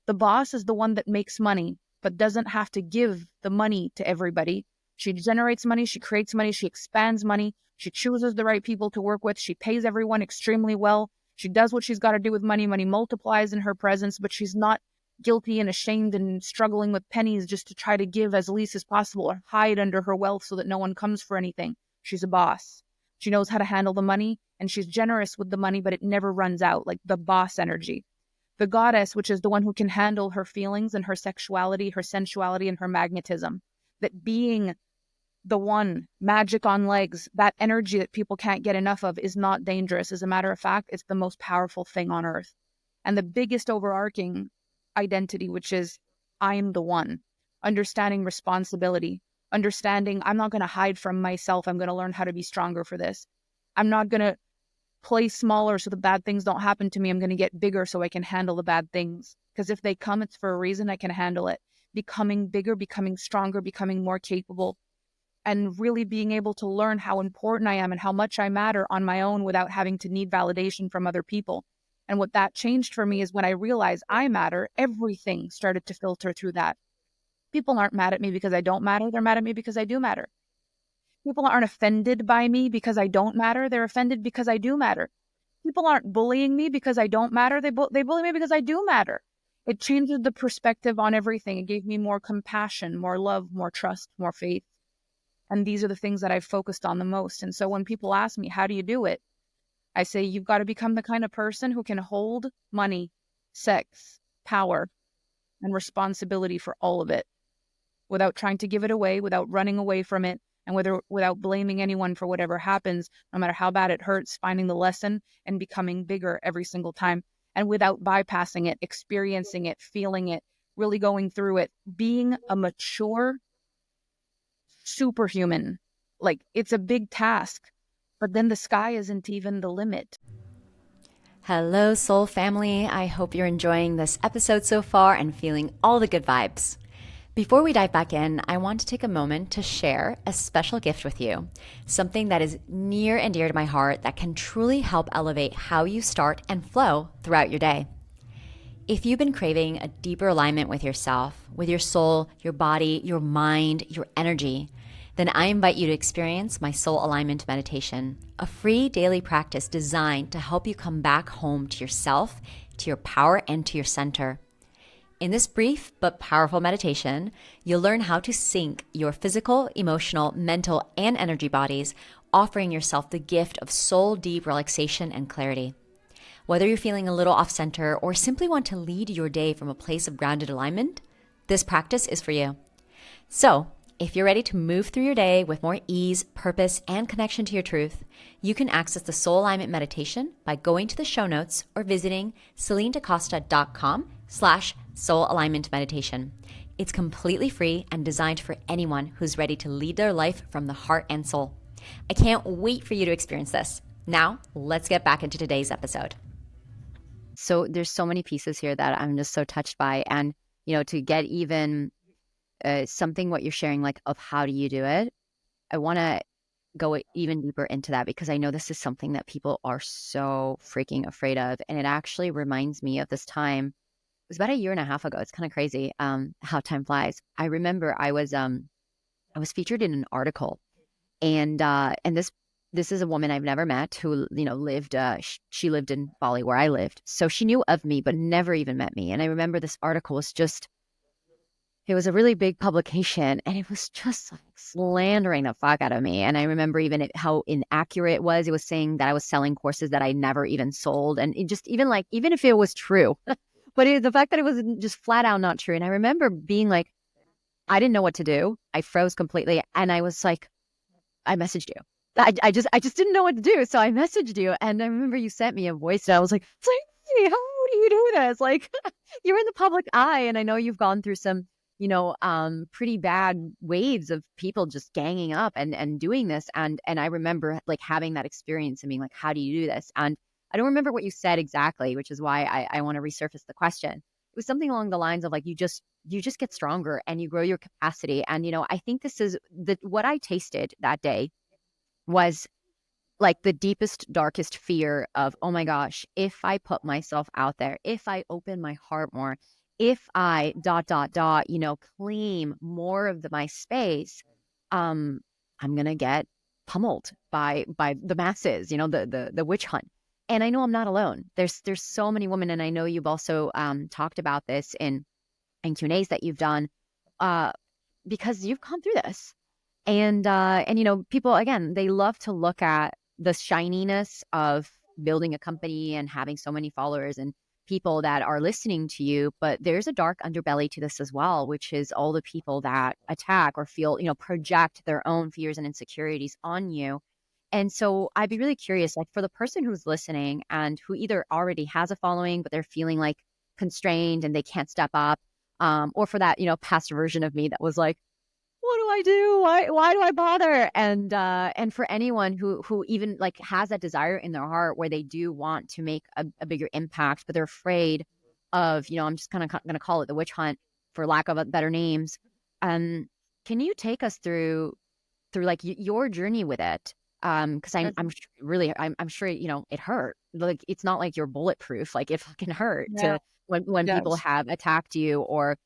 The boss is the one that makes money, but doesn't have to give the money to everybody. She generates money, she creates money, she expands money, she chooses the right people to work with, she pays everyone extremely well, she does what she's got to do with money, money multiplies in her presence, but she's not guilty and ashamed and struggling with pennies just to try to give as least as possible or hide under her wealth so that no one comes for anything. She's a boss. She knows how to handle the money, and she's generous with the money, but it never runs out, like the boss energy. The goddess, which is the one who can handle her feelings and her sexuality, her sensuality, and her magnetism. That being the one, magic on legs, that energy that people can't get enough of, is not dangerous. As a matter of fact, it's the most powerful thing on earth. And the biggest overarching identity, which is, I am the one. Understanding responsibility. Understanding I'm not going to hide from myself. I'm going to learn how to be stronger for this. I'm not going to play smaller so the bad things don't happen to me. I'm going to get bigger so I can handle the bad things. Because if they come, it's for a reason. I can handle it. Becoming bigger, becoming stronger, becoming more capable, and really being able to learn how important I am and how much I matter on my own without having to need validation from other people. And what that changed for me is when I realized I matter, everything started to filter through that. People aren't mad at me because I don't matter. They're mad at me because I do matter. People aren't offended by me because I don't matter. They're offended because I do matter. People aren't bullying me because I don't matter. They bully me because I do matter. It changed the perspective on everything. It gave me more compassion, more love, more trust, more faith. And these are the things that I've focused on the most. And so when people ask me, how do you do it? I say, you've got to become the kind of person who can hold money, sex, power, and responsibility for all of it without trying to give it away, without running away from it, and without blaming anyone for whatever happens, no matter how bad it hurts, finding the lesson and becoming bigger every single time, and without bypassing it, experiencing it, feeling it, really going through it, being a mature superhuman. Like, it's a big task, but then the sky isn't even the limit. Hello, soul family. I hope you're enjoying this episode so far and feeling all the good vibes. Before we dive back in, I want to take a moment to share a special gift with you, something that is near and dear to my heart that can truly help elevate how you start and flow throughout your day. If you've been craving a deeper alignment with yourself, with your soul, your body, your mind, your energy, then I invite you to experience my Soul Alignment Meditation, a free daily practice designed to help you come back home to yourself, to your power, and to your center. In this brief but powerful meditation, you'll learn how to sync your physical, emotional, mental, and energy bodies, offering yourself the gift of soul-deep relaxation and clarity. Whether you're feeling a little off-center or simply want to lead your day from a place of grounded alignment, this practice is for you. So, if you're ready to move through your day with more ease, purpose, and connection to your truth, you can access the Soul Alignment Meditation by going to the show notes or visiting celinedacosta.com/Soul Alignment Meditation. It's completely free and designed for anyone who's ready to lead their life from the heart and soul. I can't wait for you to experience this. Now, let's get back into today's episode. So there's so many pieces here that I'm just so touched by. And, to get even something what you're sharing, like of how do you do it, I want to go even deeper into that because I know this is something that people are so freaking afraid of. And it actually reminds me of this time. It was about a year and a half ago. It's kind of crazy how time flies. I remember I was featured in an article, and this is a woman I've never met who lived. She lived in Bali where I lived, so she knew of me but never even met me. And I remember this article was just. It was a really big publication, and it was just like slandering the fuck out of me. And I remember even how inaccurate it was. It was saying that I was selling courses that I never even sold, and it just even if it was true. But the fact that it was just flat out not true. And I remember being like, I didn't know what to do. I froze completely. And I was like, I messaged you. I just didn't know what to do. So I messaged you. And I remember you sent me a voice. And I was like, hey, how do you do this? Like, you're in the public eye. And I know you've gone through some, pretty bad waves of people just ganging up and doing this. And I remember like having that experience and being like, how do you do this? And I don't remember what you said exactly, which is why I want to resurface the question. It was something along the lines of like, you just get stronger and you grow your capacity. And, I think this is what I tasted that day was like the deepest, darkest fear of, oh my gosh, if I put myself out there, if I open my heart more, if I ... claim more of my space, I'm going to get pummeled by the masses, the witch hunt. And I know I'm not alone. There's so many women, and I know you've also talked about this in Q&As that you've done, because you've gone through this. And people, again, they love to look at the shininess of building a company and having so many followers and people that are listening to you. But there's a dark underbelly to this as well, which is all the people that attack or feel, project their own fears and insecurities on you. And so I'd be really curious, like for the person who's listening and who either already has a following, but they're feeling like constrained and they can't step up, or for that, past version of me that was like, what do I do? Why do I bother? And for anyone who even like has that desire in their heart where they do want to make a bigger impact, but they're afraid of, I'm just kind of going to call it the witch hunt for lack of better names. Can you take us through like your journey with it? Because I'm sure it hurt. Like it's not like you're bulletproof. Like it fucking hurt to when people have attacked you or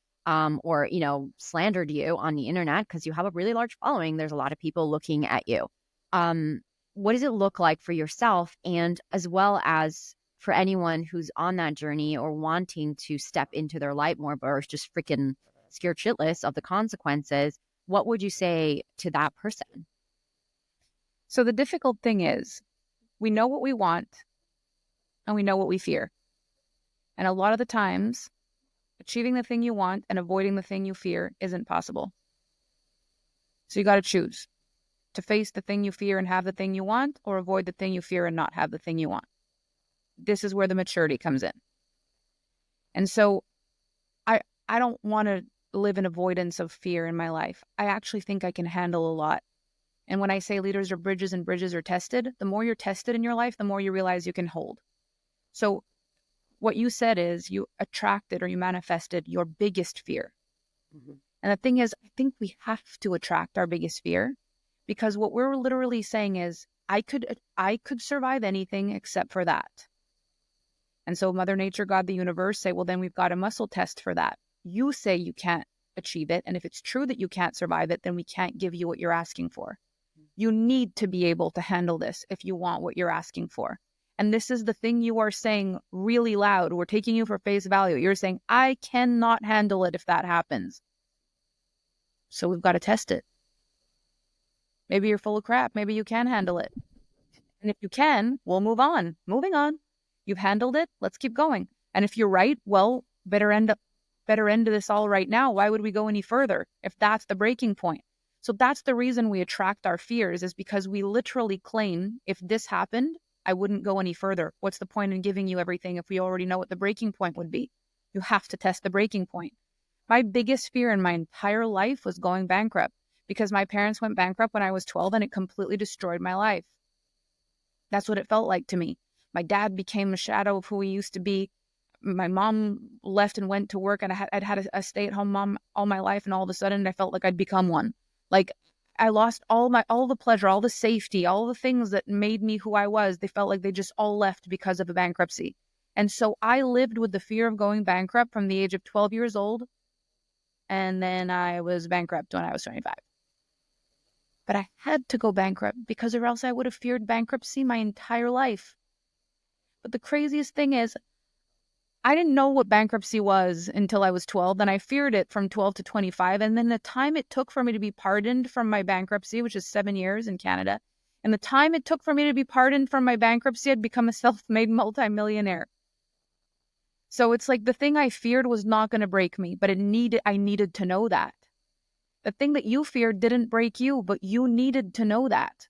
slandered you on the internet because you have a really large following. There's a lot of people looking at you. What does it look like for yourself, and as well as for anyone who's on that journey or wanting to step into their light more, but are just freaking scared shitless of the consequences? What would you say to that person? So the difficult thing is we know what we want and we know what we fear. And a lot of the times, achieving the thing you want and avoiding the thing you fear isn't possible. So you got to choose to face the thing you fear and have the thing you want, or avoid the thing you fear and not have the thing you want. This is where the maturity comes in. And so I don't want to live in avoidance of fear in my life. I actually think I can handle a lot. And when I say leaders are bridges and bridges are tested, the more you're tested in your life, the more you realize you can hold. So what you said is you attracted or you manifested your biggest fear. Mm-hmm. And the thing is, I think we have to attract our biggest fear, because what we're literally saying is, I could survive anything except for that. And so Mother Nature, God, the universe say, well, then we've got a muscle test for that. You say you can't achieve it. And if it's true that you can't survive it, then we can't give you what you're asking for. You need to be able to handle this if you want what you're asking for. And this is the thing you are saying really loud. We're taking you for face value. You're saying, I cannot handle it if that happens. So we've got to test it. Maybe you're full of crap. Maybe you can handle it. And if you can, we'll move on. Moving on. You've handled it. Let's keep going. And if you're right, well, better end to this all right now. Why would we go any further if that's the breaking point? So that's the reason we attract our fears, is because we literally claim, if this happened, I wouldn't go any further. What's the point in giving you everything if we already know what the breaking point would be? You have to test the breaking point. My biggest fear in my entire life was going bankrupt, because my parents went bankrupt when I was 12 and it completely destroyed my life. That's what it felt like to me. My dad became a shadow of who he used to be. My mom left and went to work, and I'd had a stay-at-home mom all my life, and all of a sudden I felt like I'd become one. Like I lost all the pleasure, all the safety, all the things that made me who I was. They felt like they just all left because of a bankruptcy. And so I lived with the fear of going bankrupt from the age of 12 years old. And then I was bankrupt when I was 25. But I had to go bankrupt, because or else I would have feared bankruptcy my entire life. But the craziest thing is, I didn't know what bankruptcy was until I was 12. And I feared it from 12 to 25. And then the time it took for me to be pardoned from my bankruptcy, which is 7 years in Canada, and the time it took for me to be pardoned from my bankruptcy, I'd become a self-made multimillionaire. So it's like the thing I feared was not going to break me, but I needed to know that. The thing that you feared didn't break you, but you needed to know that.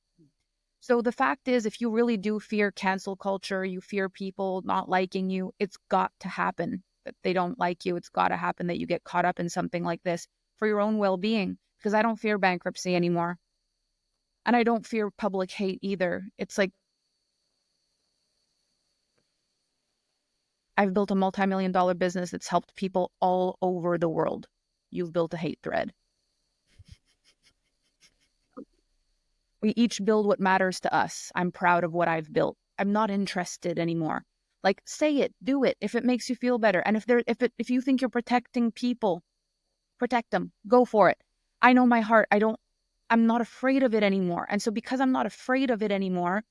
So the fact is, if you really do fear cancel culture, you fear people not liking you, it's got to happen that they don't like you. It's got to happen that you get caught up in something like this for your own well-being, because I don't fear bankruptcy anymore. And I don't fear public hate either. It's like, I've built a multi-million-dollar business that's helped people all over the world. You've built a hate thread. We each build what matters to us. I'm proud of what I've built. I'm not interested anymore. Like, say it, do it if it makes you feel better. And if you think you're protecting people, protect them. Go for it. I know my heart. I'm not afraid of it anymore. And so because I'm not afraid of it anymore,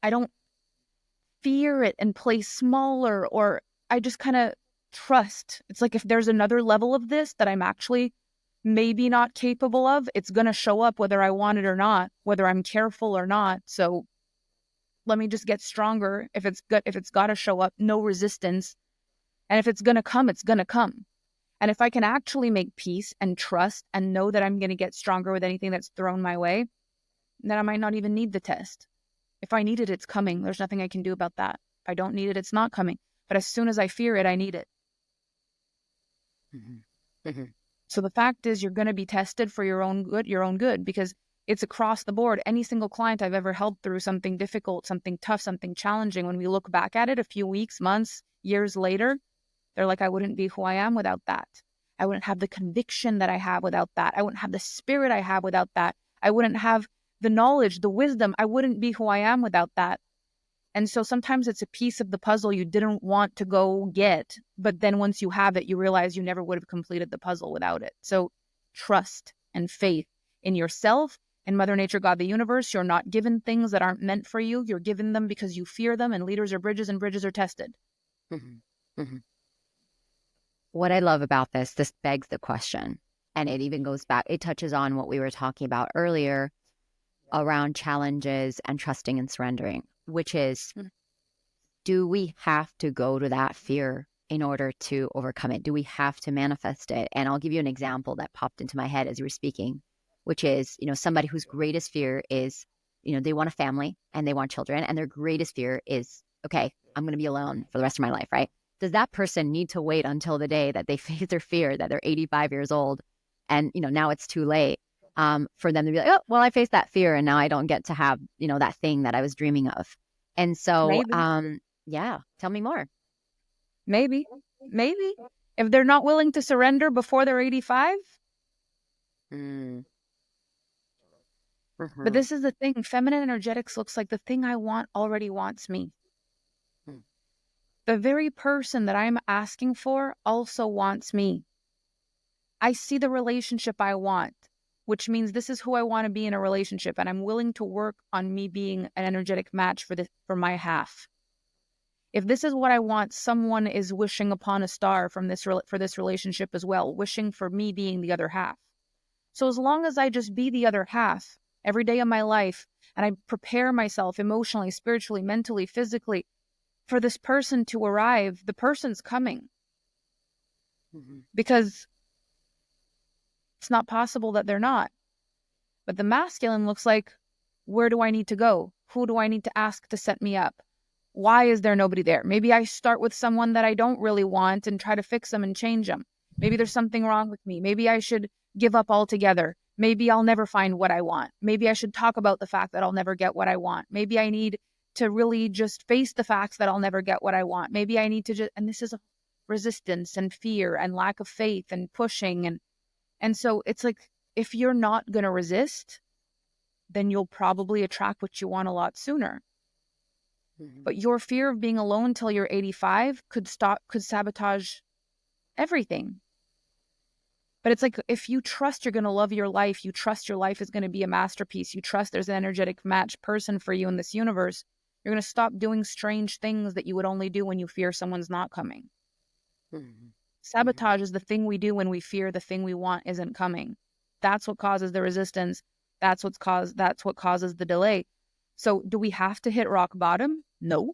I don't fear it and play smaller, or I just kind of trust. It's like, if there's another level of this that I'm actually maybe not capable of, it's going to show up whether I want it or not, whether I'm careful or not. So let me just get stronger. If it's got to show up, no resistance. And if it's going to come, it's going to come. And if I can actually make peace and trust and know that I'm going to get stronger with anything that's thrown my way, then I might not even need the test. If I need it, it's coming. There's nothing I can do about that. If I don't need it, it's not coming. But as soon as I fear it, I need it. Mm-hmm. Mm-hmm. So the fact is, you're going to be tested for your own good, because it's across the board. Any single client I've ever helped through something difficult, something tough, something challenging, when we look back at it a few weeks, months, years later, they're like, I wouldn't be who I am without that. I wouldn't have the conviction that I have without that. I wouldn't have the spirit I have without that. I wouldn't have the knowledge, the wisdom. I wouldn't be who I am without that. And so sometimes it's a piece of the puzzle you didn't want to go get, but then once you have it, you realize you never would have completed the puzzle without it. So trust and faith in yourself and Mother Nature, God, the universe. You're not given things that aren't meant for you. You're given them because you fear them, and leaders are bridges and bridges are tested. Mm-hmm. Mm-hmm. What I love about this begs the question, and it even goes back, it touches on what we were talking about earlier around challenges and trusting and surrendering, which is, do we have to go to that fear in order to overcome it? Do we have to manifest it? And I'll give you an example that popped into my head as you were speaking, which is, somebody whose greatest fear is, they want a family and they want children, and their greatest fear is, okay, I'm going to be alone for the rest of my life, right? Does that person need to wait until the day that they face their fear, that they're 85 years old and, now it's too late, for them to be like, oh, well, I faced that fear and now I don't get to have, that thing that I was dreaming of. And so, Maybe. yeah, tell me more. Maybe. If they're not willing to surrender before they're 85, but this is the thing, feminine energetics looks like the thing I want already wants me. The very person that I'm asking for also wants me. I see the relationship I want, which means this is who I want to be in a relationship, and I'm willing to work on me being an energetic match for my half. If this is what I want, someone is wishing upon a star for this relationship as well, wishing for me being the other half. So as long as I just be the other half every day of my life, and I prepare myself emotionally, spiritually, mentally, physically for this person to arrive, the person's coming. Because it's not possible that they're not. But the masculine looks like, where do I need to go? Who do I need to ask to set me up? Why is there nobody there? Maybe I start with someone that I don't really want and try to fix them and change them. Maybe there's something wrong with me. Maybe I should give up altogether. Maybe I'll never find what I want. Maybe I should talk about the fact that I'll never get what I want. Maybe I need to really just face the facts that I'll never get what I want. Maybe I need to just, and this is a resistance and fear and lack of faith and pushing. And so it's like, if you're not going to resist, then you'll probably attract what you want a lot sooner. But your fear of being alone till you're 85 could sabotage everything. But it's like, if you trust you're going to love your life, you trust your life is going to be a masterpiece, you trust there's an energetic match person for you in this universe, you're going to stop doing strange things that you would only do when you fear someone's not coming. Sabotage is the thing we do when we fear the thing we want isn't coming. That's what causes the resistance. That's what causes the delay. So do we have to hit rock bottom? No.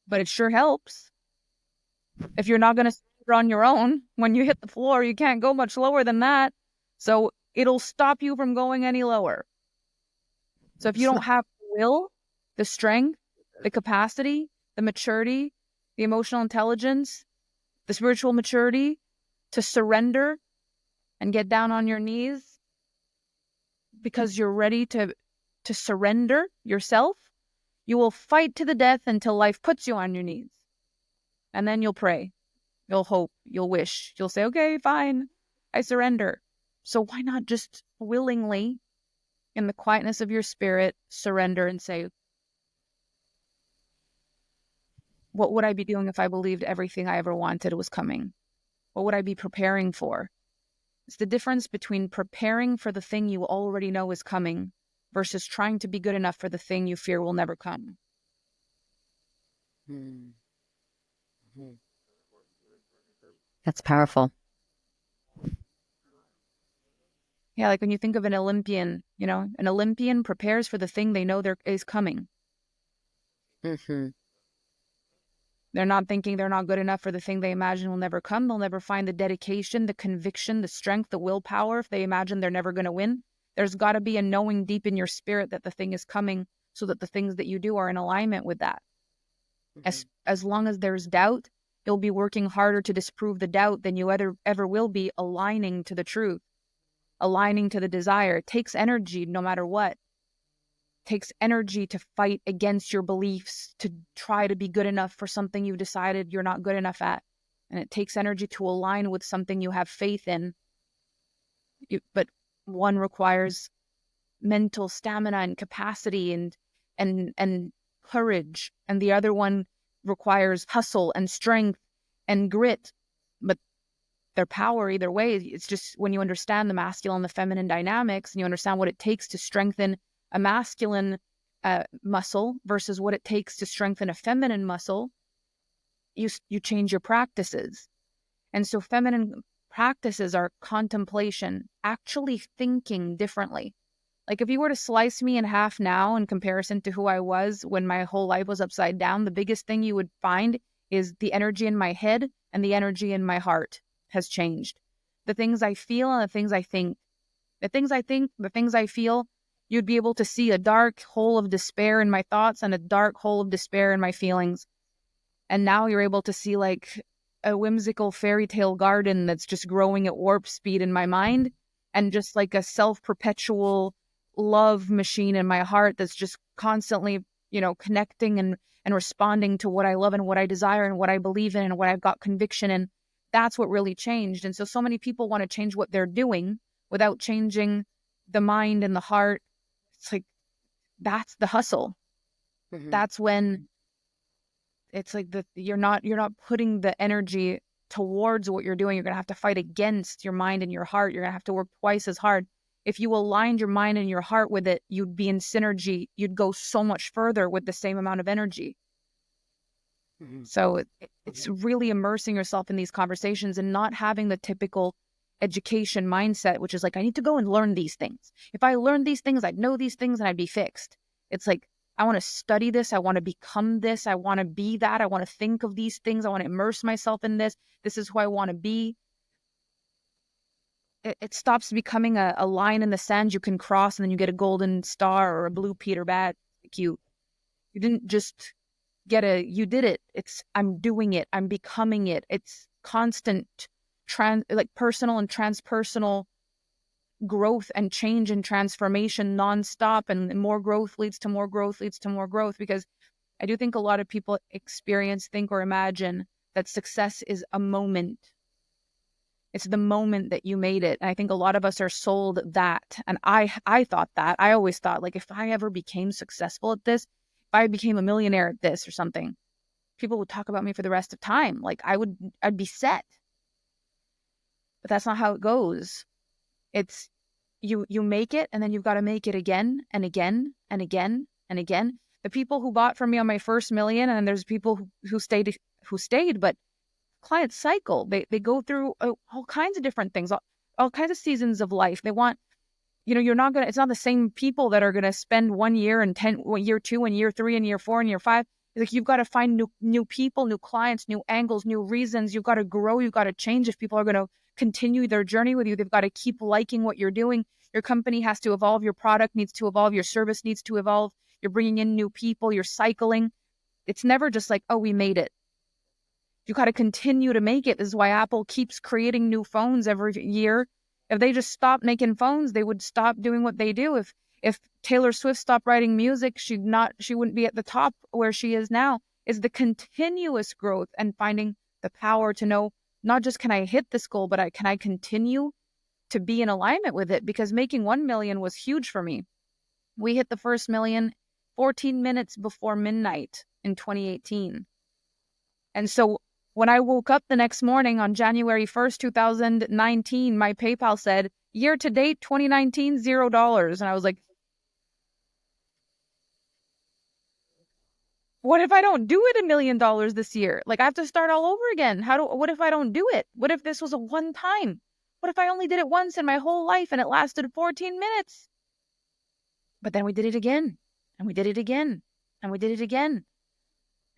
But it sure helps. If you're not going to surrender on your own, when you hit the floor, you can't go much lower than that. So it'll stop you from going any lower. So if you don't have the will, the strength, the capacity, the maturity, the emotional intelligence, the spiritual maturity to surrender and get down on your knees because you're ready to surrender yourself, you will fight to the death until life puts you on your knees. And then you'll pray, you'll hope, you'll wish, you'll say, okay, fine, I surrender. So why not just willingly, in the quietness of your spirit, surrender and say, what would I be doing if I believed everything I ever wanted was coming? What would I be preparing for? It's the difference between preparing for the thing you already know is coming versus trying to be good enough for the thing you fear will never come. That's powerful. Yeah, like when you think of an Olympian, an Olympian prepares for the thing they know there is coming. They're not thinking they're not good enough for the thing they imagine will never come. They'll never find the dedication, the conviction, the strength, the willpower if they imagine they're never going to win. There's got to be a knowing deep in your spirit that the thing is coming so that the things that you do are in alignment with that. As long as there's doubt, you'll be working harder to disprove the doubt than you ever will be aligning to the truth, aligning to the desire. It takes energy no matter what. Takes energy to fight against your beliefs, to try to be good enough for something you've decided you're not good enough at. And it takes energy to align with something you have faith in. But one requires mental stamina and capacity and courage. And the other one requires hustle and strength and grit. But their power either way, it's just when you understand the masculine and the feminine dynamics and you understand what it takes to strengthen a masculine muscle versus what it takes to strengthen a feminine muscle, you change your practices. And so feminine practices are contemplation, actually thinking differently. Like if you were to slice me in half now in comparison to who I was when my whole life was upside down, the biggest thing you would find is the energy in my head and the energy in my heart has changed. The things I feel and the things I think. The things I think, the things I feel, you'd be able to see a dark hole of despair in my thoughts and a dark hole of despair in my feelings. And now you're able to see like a whimsical fairy tale garden that's just growing at warp speed in my mind and just like a self-perpetual love machine in my heart that's just constantly, connecting and responding to what I love and what I desire and what I believe in and what I've got conviction in. That's what really changed. And so many people want to change what they're doing without changing the mind and the heart. It's like, that's the hustle. That's when it's like you're not putting the energy towards what you're doing. You're going to have to fight against your mind and your heart. You're going to have to work twice as hard. If you aligned your mind and your heart with it, you'd be in synergy. You'd go so much further with the same amount of energy. So it's really immersing yourself in these conversations and not having the typical education mindset, which is like, I need to go and learn these things. If I learned these things, I'd know these things and I'd be fixed. It's like, I want to study this. I want to become this. I want to be that. I want to think of these things. I want to immerse myself in this. This is who I want to be. It stops becoming a line in the sand you can cross and then you get a golden star or a blue Peter badge. Like you didn't just you did it. I'm doing it. I'm becoming it. It's constant personal and transpersonal growth and change and transformation nonstop, and more growth leads to more growth leads to more growth. Because I do think a lot of people think or imagine that success is a moment. It's the moment that you made it. And I think a lot of us are sold that. And I thought that. I always thought, like, if I ever became successful at this, if I became a millionaire at this or something, people would talk about me for the rest of time. Like I'd be set. But that's not how it goes. It's you make it, and then you've got to make it again and again and again and again. The people who bought from me on my first million, and there's people who stayed, but clients cycle. They go through all kinds of different things, all kinds of seasons of life. They want, it's not the same people that are going to spend 1 year and year 2 and year 3 and year 4 and year 5. It's like, you've got to find new people, new clients, new angles, new reasons. You've got to grow. You've got to change. If people are going to continue their journey with you, they've got to keep liking what you're doing. Your company has to evolve. Your product needs to evolve. Your service needs to evolve. You're bringing in new people. You're cycling. It's never just like, oh, we made it. You got to continue to make it. This is why Apple keeps creating new phones every year. If they just stopped making phones, they would stop doing what they do. If Taylor Swift stopped writing music, she wouldn't be at the top where she is now. Is the continuous growth and finding the power to know, not just can I hit this goal, but can I continue to be in alignment with it? Because making 1 million was huge for me. We hit the first million 14 minutes before midnight in 2018. And so when I woke up the next morning on January 1st, 2019, my PayPal said, year to date, 2019, $0. And I was like, what if I don't do it $1 million this year? Like, I have to start all over again. What if I don't do it? What if this was a one time? What if I only did it once in my whole life and it lasted 14 minutes? But then we did it again, and we did it again, and we did it again.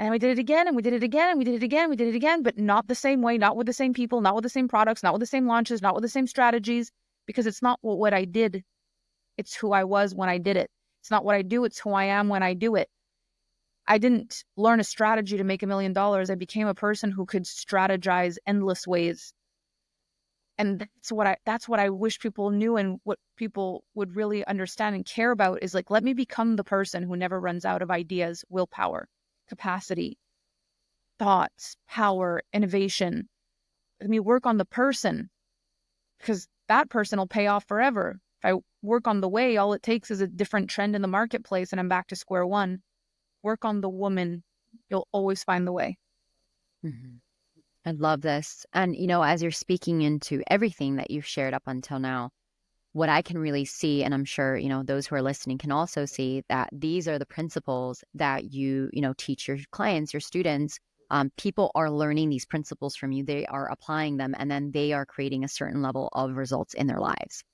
And we did it again, and we did it again, and we did it again, we did it again, but not the same way, not with the same people, not with the same products, not with the same launches, not with the same strategies, because it's not what I did. It's who I was when I did it. It's not what I do. It's who I am when I do it. I didn't learn a strategy to make $1 million. I became a person who could strategize endless ways. And that's what I wish people knew, and what people would really understand and care about is, like, let me become the person who never runs out of ideas, willpower, capacity, thoughts, power, innovation. Let me work on the person, because that person will pay off forever. If I work on the way, all it takes is a different trend in the marketplace and I'm back to square one. Work on the woman. You'll always find the way. Mm-hmm. I love this. And, as you're speaking into everything that you've shared up until now, what I can really see, and I'm sure, those who are listening can also see, that these are the principles that you teach your clients, your students. People are learning these principles from you. They are applying them, and then they are creating a certain level of results in their lives.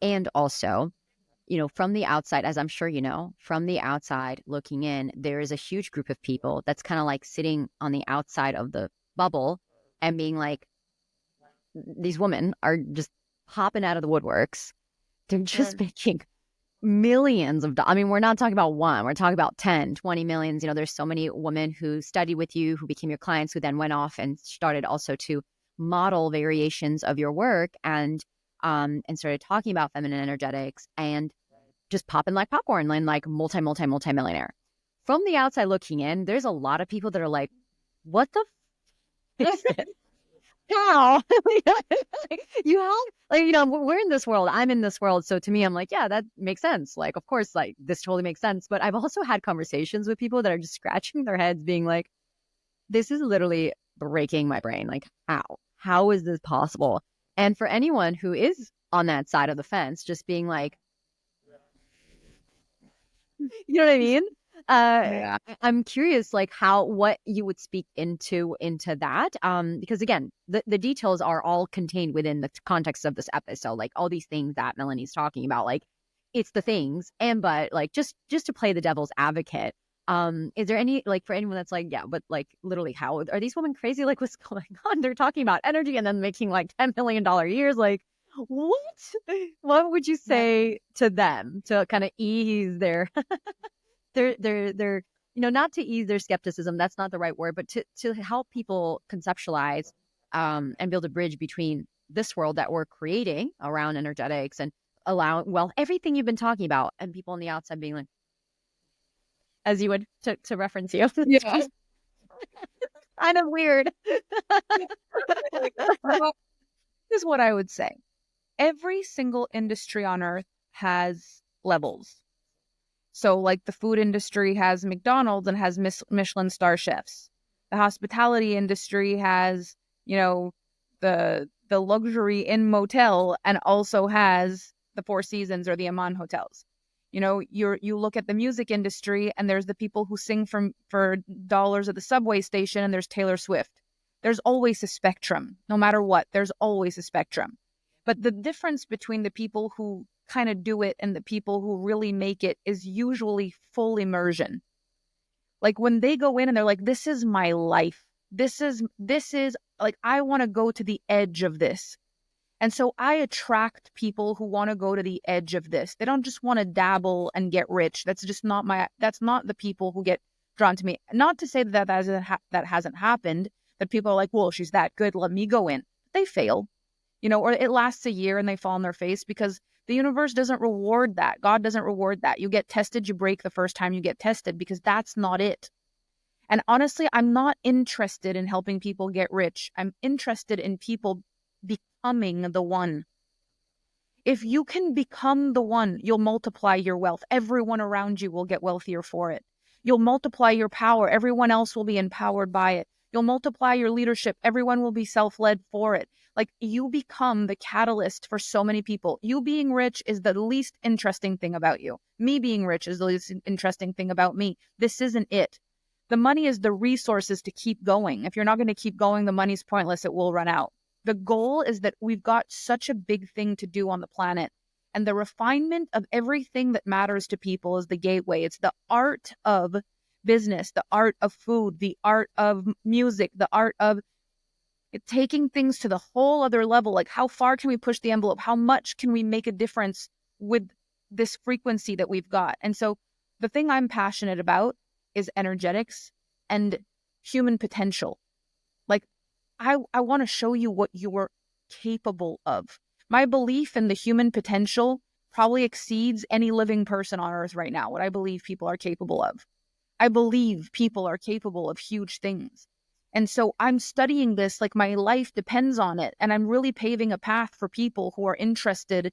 And also, from the outside, as I'm sure from the outside looking in, there is a huge group of people that's kind of like sitting on the outside of the bubble and being like, these women are just popping out of the woodworks. They're just making millions of dollars. I mean, we're not talking about one. We're talking about 10, 20 millions. There's so many women who studied with you, who became your clients, who then went off and started also to model variations of your work and started talking about feminine energetics and just popping like popcorn and like multi-millionaire. from the outside looking in, there's a lot of people that are like, what the f- is this? How? You have, like, you know, we're in this world. I'm in this world. So to me, I'm like, yeah, that makes sense. Like, of course, like this totally makes sense. But I've also had conversations with people that are just scratching their heads being like, this is literally breaking my brain. Like, how? How is this possible? And for anyone who is on that side of the fence, just being like, you know what I mean? Yeah. I'm curious, like what you would speak into that, because again, the details are all contained within the context of this episode, like all these things that Melanie's talking about, like it's the things, and but like just to play the devil's advocate, is there any, like, for anyone that's like, yeah, but like literally, how are these women crazy? Like, what's going on? They're talking about energy and then making like $10 million years, like. What? What would you say to them to kind of ease their you know, not to ease their skepticism, that's not the right word, but to help people conceptualize and build a bridge between this world that we're creating around energetics and allow, well, everything you've been talking about, and people on the outside being like, as you would, to reference you. Yeah. Kind of weird. Well, this is what I would say. Every single industry on earth has levels. So like the food industry has McDonald's and has Michelin star chefs. The hospitality industry has, you know, the luxury inn motel and also has the Four Seasons or the Aman hotels. You know, you look at the music industry and there's the people who sing for dollars at the subway station, and there's Taylor Swift. There's always a spectrum. No matter what, there's always a spectrum. But the difference between the people who kind of do it and the people who really make it is usually full immersion. Like when they go in and they're like, this is my life. This is like, I want to go to the edge of this. And so I attract people who want to go to the edge of this. They don't just want to dabble and get rich. That's not the people who get drawn to me. Not to say that that hasn't happened, that people are like, well, she's that good, let me go in. They fail, you know, or it lasts a year and they fall on their face because the universe doesn't reward that. God doesn't reward that. You get tested, you break the first time you get tested, because that's not it. And honestly, I'm not interested in helping people get rich. I'm interested in people becoming the one. If you can become the one, you'll multiply your wealth. Everyone around you will get wealthier for it. You'll multiply your power. Everyone else will be empowered by it. You'll multiply your leadership. Everyone will be self-led for it. Like, you become the catalyst for so many people. You being rich is the least interesting thing about you. Me being rich is the least interesting thing about me. This isn't it. The money is the resources to keep going. If you're not going to keep going, the money's pointless. It will run out. The goal is that we've got such a big thing to do on the planet. And the refinement of everything that matters to people is the gateway. It's the art of business, the art of food, the art of music, the art of taking things to the whole other level. Like, how far can we push the envelope? How much can we make a difference with this frequency that we've got? And so the thing I'm passionate about is energetics and human potential. Like, I want to show you what you're capable of. My belief in the human potential probably exceeds any living person on earth right now, what I believe people are capable of. I believe people are capable of huge things. And so I'm studying this like my life depends on it. And I'm really paving a path for people who are interested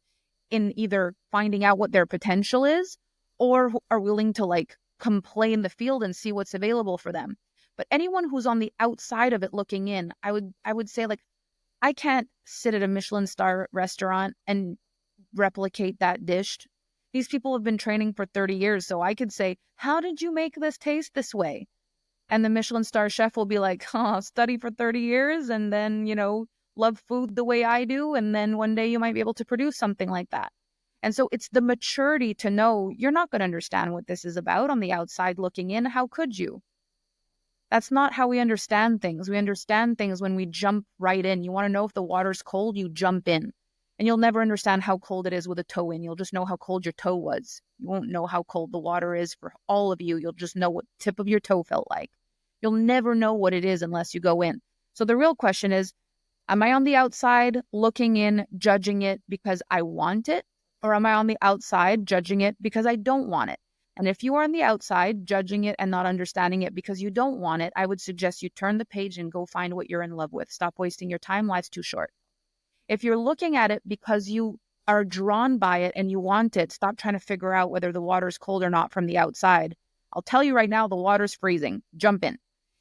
in either finding out what their potential is or who are willing to like come play in the field and see what's available for them. But anyone who's on the outside of it looking in, I would say, like, I can't sit at a Michelin star restaurant and replicate that dish. These people have been training for 30 years. So I could say, how did you make this taste this way? And the Michelin star chef will be like, study for 30 years and then, you know, love food the way I do. And then one day you might be able to produce something like that. And so it's the maturity to know you're not going to understand what this is about on the outside looking in. How could you? That's not how we understand things. We understand things when we jump right in. You want to know if the water's cold, you jump in. And you'll never understand how cold it is with a toe in. You'll just know how cold your toe was. You won't know how cold the water is for all of you. You'll just know what the tip of your toe felt like. You'll never know what it is unless you go in. So the real question is, am I on the outside looking in, judging it because I want it? Or am I on the outside judging it because I don't want it? And if you are on the outside judging it and not understanding it because you don't want it, I would suggest you turn the page and go find what you're in love with. Stop wasting your time. Life's too short. If you're looking at it because you are drawn by it and you want it, stop trying to figure out whether the water's cold or not from the outside. I'll tell you right now, the water's freezing. Jump in.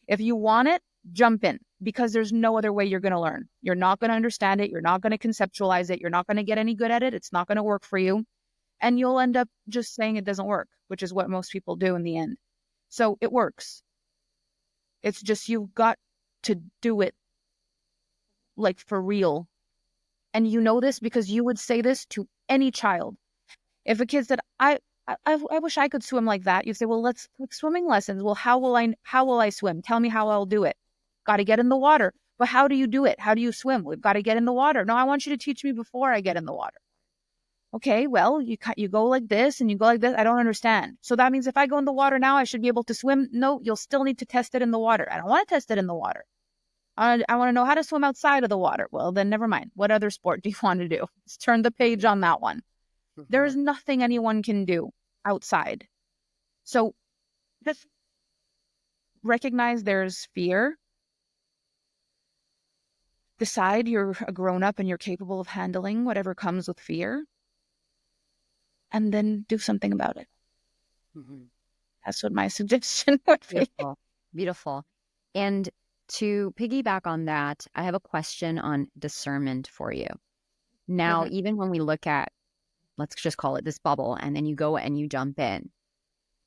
If you want it, jump in, because there's no other way you're going to learn. You're not going to understand it. You're not going to conceptualize it. You're not going to get any good at it. It's not going to work for you. And you'll end up just saying it doesn't work, which is what most people do in the end. So it works. It's just you've got to do it like for real. And you know this because you would say this to any child. If a kid said, I wish I could swim like that, you say, well, let's take swimming lessons. Well, how will I swim? Tell me how I'll do it. Got to get in the water. But how do you do it? How do you swim? We've got to get in the water. No, I want you to teach me before I get in the water. Okay, well, you go like this and you go like this. I don't understand. So that means if I go in the water now, I should be able to swim? No, you'll still need to test it in the water. I don't want to test it in the water. I want to know how to swim outside of the water. Well, then never mind. What other sport do you want to do? Let's turn the page on that one. There is nothing anyone can do outside. So just recognize there's fear. Decide you're a grown-up and you're capable of handling whatever comes with fear. And then do something about it. Mm-hmm. That's what my suggestion would be. Beautiful. Beautiful. And to piggyback on that, I have a question on discernment for you. Now, even when we look at, let's just call it this bubble, and then you go and you jump in.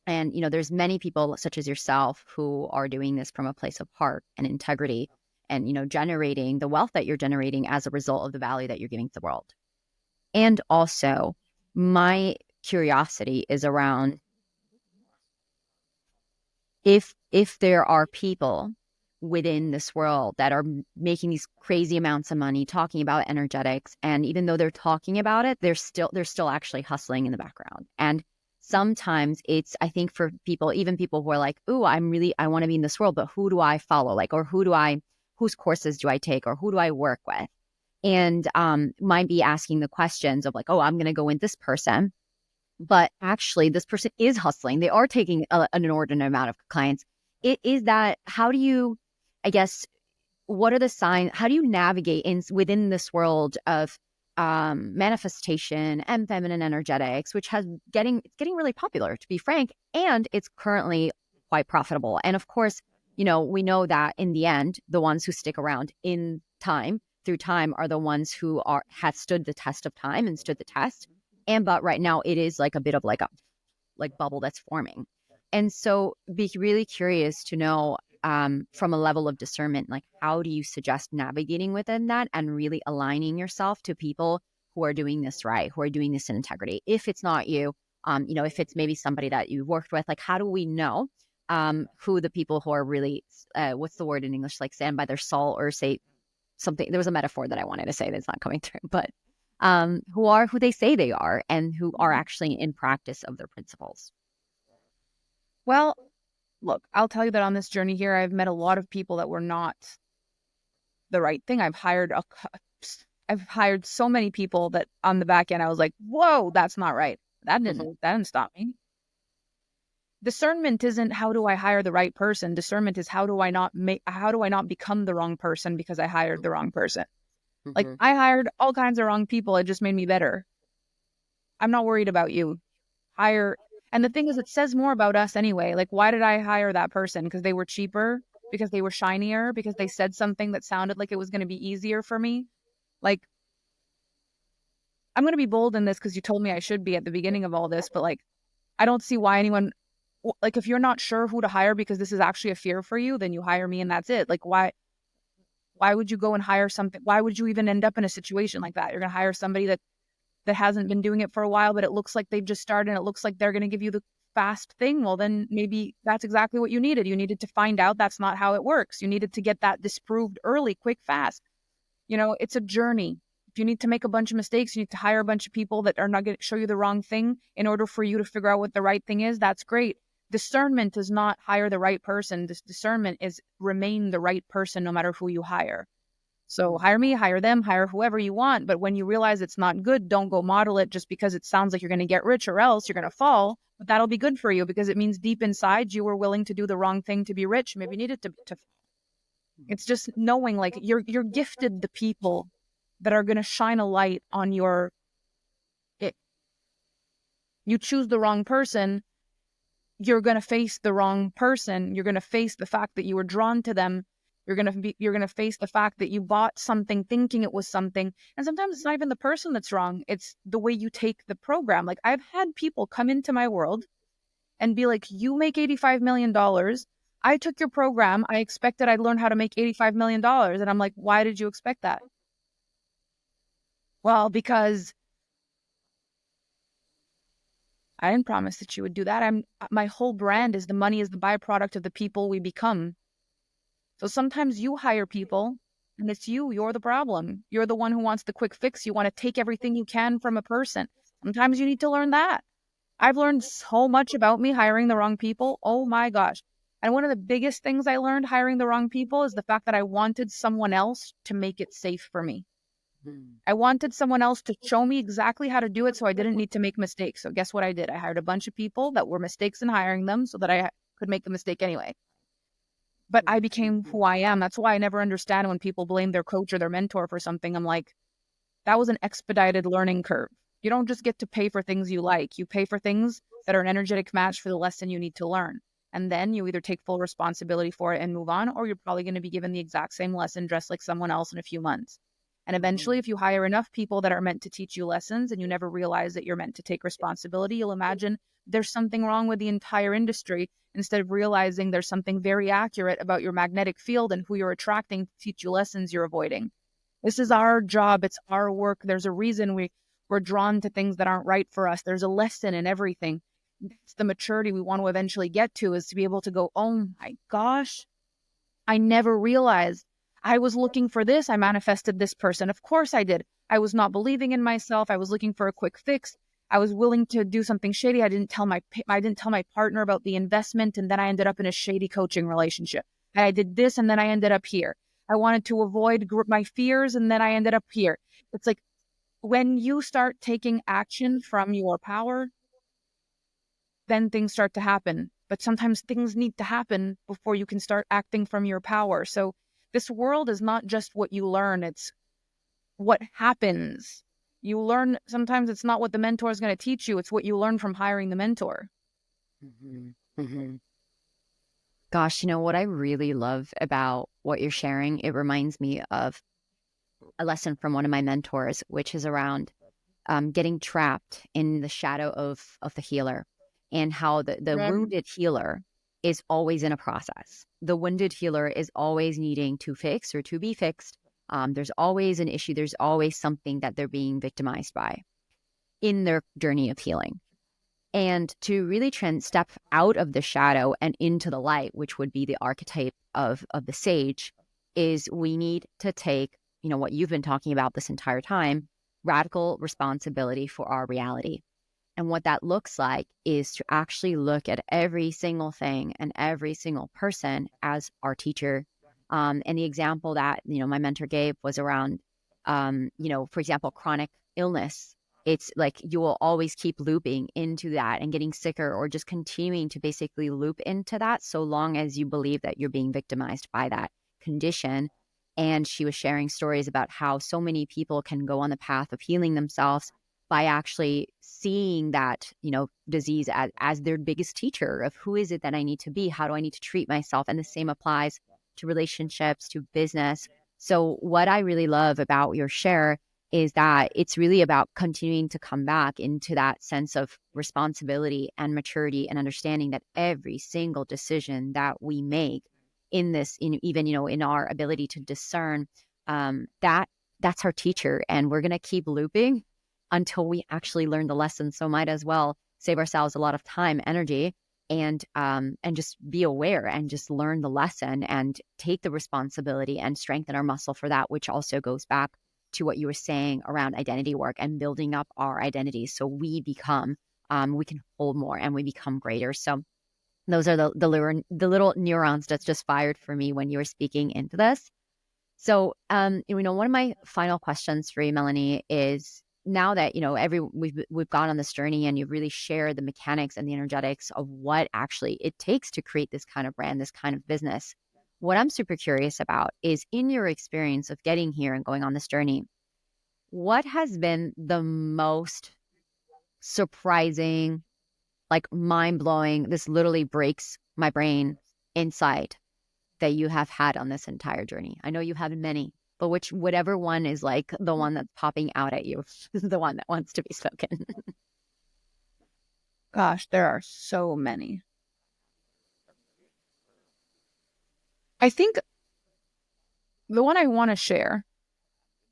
And, there's many people such as yourself who are doing this from a place of heart and integrity and, generating the wealth that you're generating as a result of the value that you're giving to the world. And also, my curiosity is around if there are people within this world that are making these crazy amounts of money talking about energetics, and even though they're talking about it, they're still actually hustling in the background. And sometimes it's, I think, for people, even people who are like, ooh, I want to be in this world, but who do I follow? Or whose courses do I take, or who do I work with? And might be asking the questions of like, oh, I'm going to go with this person, but actually this person is hustling. They are taking an inordinate amount of clients. It is that, how do you, I guess, what are the signs? How do you navigate within this world of manifestation and feminine energetics, which it's getting really popular, to be frank, and it's currently quite profitable. And of course, we know that in the end, the ones who stick around through time are the ones who have stood the test of time and stood the test. But right now it is like a bit of like a bubble that's forming. And so be really curious to know from a level of discernment, like how do you suggest navigating within that and really aligning yourself to people who are doing this right, who are doing this in integrity? If it's not you, if it's maybe somebody that you worked with, like how do we know who the people who are really, what's the word in English, like stand by their soul, or say something, there was a metaphor that I wanted to say that's not coming through, but who are who they say they are and who are actually in practice of their principles? Well, look, I'll tell you that on this journey here, I've met a lot of people that were not the right thing. I've hired so many people that on the back end, I was like, whoa, that's not right. That didn't stop me. Discernment isn't how do I hire the right person. Discernment is how do I not become the wrong person because I hired the wrong person. Like I hired all kinds of wrong people. It just made me better. I'm not worried about you. And the thing is, it says more about us anyway. Like, why did I hire that person? Because they were cheaper, because they were shinier, because they said something that sounded like it was going to be easier for me. Like, I'm going to be bold in this because you told me I should be at the beginning of all this, but like, I don't see why anyone, like, if you're not sure who to hire because this is actually a fear for you, then you hire me and that's it. Like, why would you go and hire something? Why would you even end up in a situation like that? You're going to hire somebody that hasn't been doing it for a while, but it looks like they've just started and it looks like they're going to give you the fast thing. Well, then maybe that's exactly what you needed. You needed to find out that's not how it works. You needed to get that disproved early, quick, fast. It's a journey. If you need to make a bunch of mistakes, you need to hire a bunch of people that are not going to show you the wrong thing in order for you to figure out what the right thing is. That's great. Discernment is not hire the right person. This discernment is remain the right person no matter who you hire. So hire me, hire them, hire whoever you want. But when you realize it's not good, don't go model it just because it sounds like you're going to get rich, or else you're going to fall. But that'll be good for you because it means deep inside you were willing to do the wrong thing to be rich. Maybe you needed to. It's just knowing like you're gifted the people that are going to shine a light on your it. You choose the wrong person, you're going to face the wrong person. You're going to face the fact that you were drawn to them. You're going to face the fact that you bought something thinking it was something. And sometimes it's not even the person that's wrong. It's the way you take the program. Like I've had people come into my world and be like, you make $85 million. I took your program. I expected I'd learn how to make $85 million. And I'm like, why did you expect that? Well, because I didn't promise that you would do that. My whole brand is the money is the byproduct of the people we become. So sometimes you hire people and it's you're the problem. You're the one who wants the quick fix. You want to take everything you can from a person. Sometimes you need to learn that. I've learned so much about me hiring the wrong people. Oh my gosh. And one of the biggest things I learned hiring the wrong people is the fact that I wanted someone else to make it safe for me. I wanted someone else to show me exactly how to do it so I didn't need to make mistakes. So guess what I did? I hired a bunch of people that were mistakes in hiring them so that I could make the mistake anyway. But I became who I am. That's why I never understand when people blame their coach or their mentor for something. I'm like, that was an expedited learning curve. You don't just get to pay for things you like. You pay for things that are an energetic match for the lesson you need to learn. And then you either take full responsibility for it and move on, or you're probably going to be given the exact same lesson dressed like someone else in a few months. And eventually, if you hire enough people that are meant to teach you lessons and you never realize that you're meant to take responsibility, you'll imagine there's something wrong with the entire industry instead of realizing there's something very accurate about your magnetic field and who you're attracting to teach you lessons you're avoiding. This is our job. It's our work. There's a reason we're drawn to things that aren't right for us. There's a lesson in everything. It's the maturity we want to eventually get to, is to be able to go, oh my gosh, I never realized I was looking for this. I manifested this person. Of course I did. I was not believing in myself. I was looking for a quick fix. I was willing to do something shady. I didn't tell my partner about the investment, and then I ended up in a shady coaching relationship. I did this, and then I ended up here. I wanted to avoid my fears, and then I ended up here. It's like when you start taking action from your power, then things start to happen. But sometimes things need to happen before you can start acting from your power. So this world is not just what you learn, it's what happens. You learn, sometimes it's not what the mentor is going to teach you, it's what you learn from hiring the mentor. Gosh, what I really love about what you're sharing, it reminds me of a lesson from one of my mentors, which is around getting trapped in the shadow of the healer, and how the wounded healer is always in a process. The wounded healer is always needing to fix or to be fixed. There's always an issue. There's always something that they're being victimized by in their journey of healing. And to really step out of the shadow and into the light, which would be the archetype of the sage, is we need to take, what you've been talking about this entire time, radical responsibility for our reality. And what that looks like is to actually look at every single thing and every single person as our teacher. And the example that, my mentor gave was around, for example, chronic illness. It's like you will always keep looping into that and getting sicker, or just continuing to basically loop into that so long as you believe that you're being victimized by that condition. And she was sharing stories about how so many people can go on the path of healing themselves by actually seeing that, disease as their biggest teacher of who is it that I need to be? How do I need to treat myself? And the same applies to relationships, to business. So what I really love about your share is that it's really about continuing to come back into that sense of responsibility and maturity, and understanding that every single decision that we make in this, even, in our ability to discern, that's our teacher, and we're going to keep looping until we actually learn the lesson. So might as well save ourselves a lot of time, energy, and just be aware and just learn the lesson and take the responsibility and strengthen our muscle for that, which also goes back to what you were saying around identity work and building up our identities so we become, we can hold more and we become greater. So those are the little neurons that's just fired for me when you were speaking into this. So, one of my final questions for you, Melanie, is now that we've gone on this journey and you've really shared the mechanics and the energetics of what actually it takes to create this kind of brand, this kind of business. What I'm super curious about is, in your experience of getting here and going on this journey, what has been the most surprising, like mind blowing, this literally breaks my brain insight that you have had on this entire journey? I know you have many, but whatever one is like the one that's popping out at you is the one that wants to be spoken. Gosh, there are so many. I think the one I want to share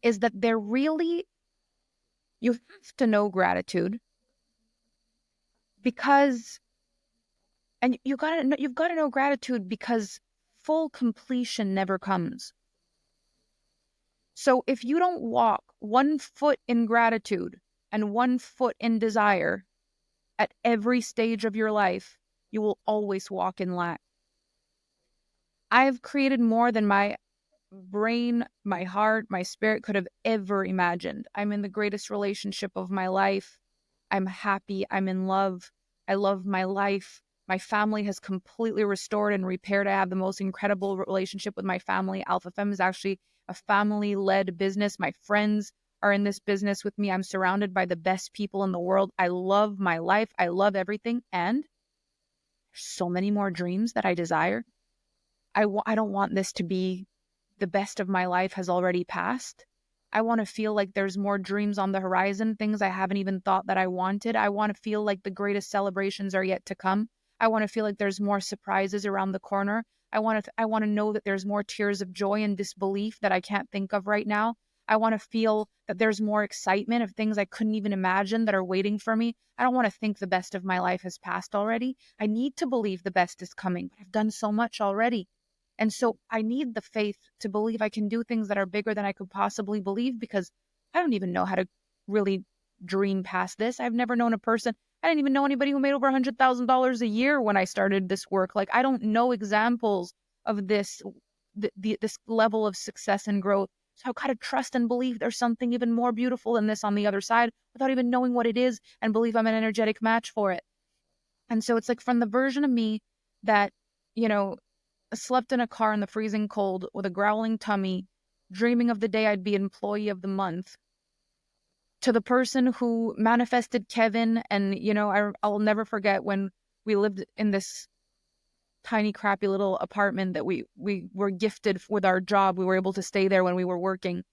is that you have to know gratitude, because, and you've got to know gratitude because full completion never comes. So if you don't walk 1 foot in gratitude and 1 foot in desire at every stage of your life, you will always walk in lack. I have created more than my brain, my heart, my spirit could have ever imagined. I'm in the greatest relationship of my life. I'm happy. I'm in love. I love my life. My family has completely restored and repaired. I have the most incredible relationship with my family. Alpha Femme is actually a family-led business. My friends are in this business with me. I'm surrounded by the best people in the world. I love my life. I love everything. And there's so many more dreams that I desire. I don't want this to be the best of my life has already passed. I want to feel like there's more dreams on the horizon, things I haven't even thought that I wanted. I want to feel like the greatest celebrations are yet to come. I want to feel like there's more surprises around the corner. I want to know that there's more tears of joy and disbelief that I can't think of right now. I want to feel that there's more excitement of things I couldn't even imagine that are waiting for me. I don't want to think the best of my life has passed already. I need to believe the best is coming, but I've done so much already. And so I need the faith to believe I can do things that are bigger than I could possibly believe, because I don't even know how to really dream past this. I've never known a person. I didn't even know anybody who made over $100,000 a year when I started this work. Like, I don't know examples of this, this level of success and growth. So I've got to trust and believe there's something even more beautiful than this on the other side without even knowing what it is, and believe I'm an energetic match for it. And so it's like, from the version of me that, you know, slept in a car in the freezing cold with a growling tummy, dreaming of the day I'd be employee of the month, to the person who manifested Kevin. And, I'll never forget when we lived in this tiny, crappy little apartment that we were gifted with our job. We were able to stay there when we were working.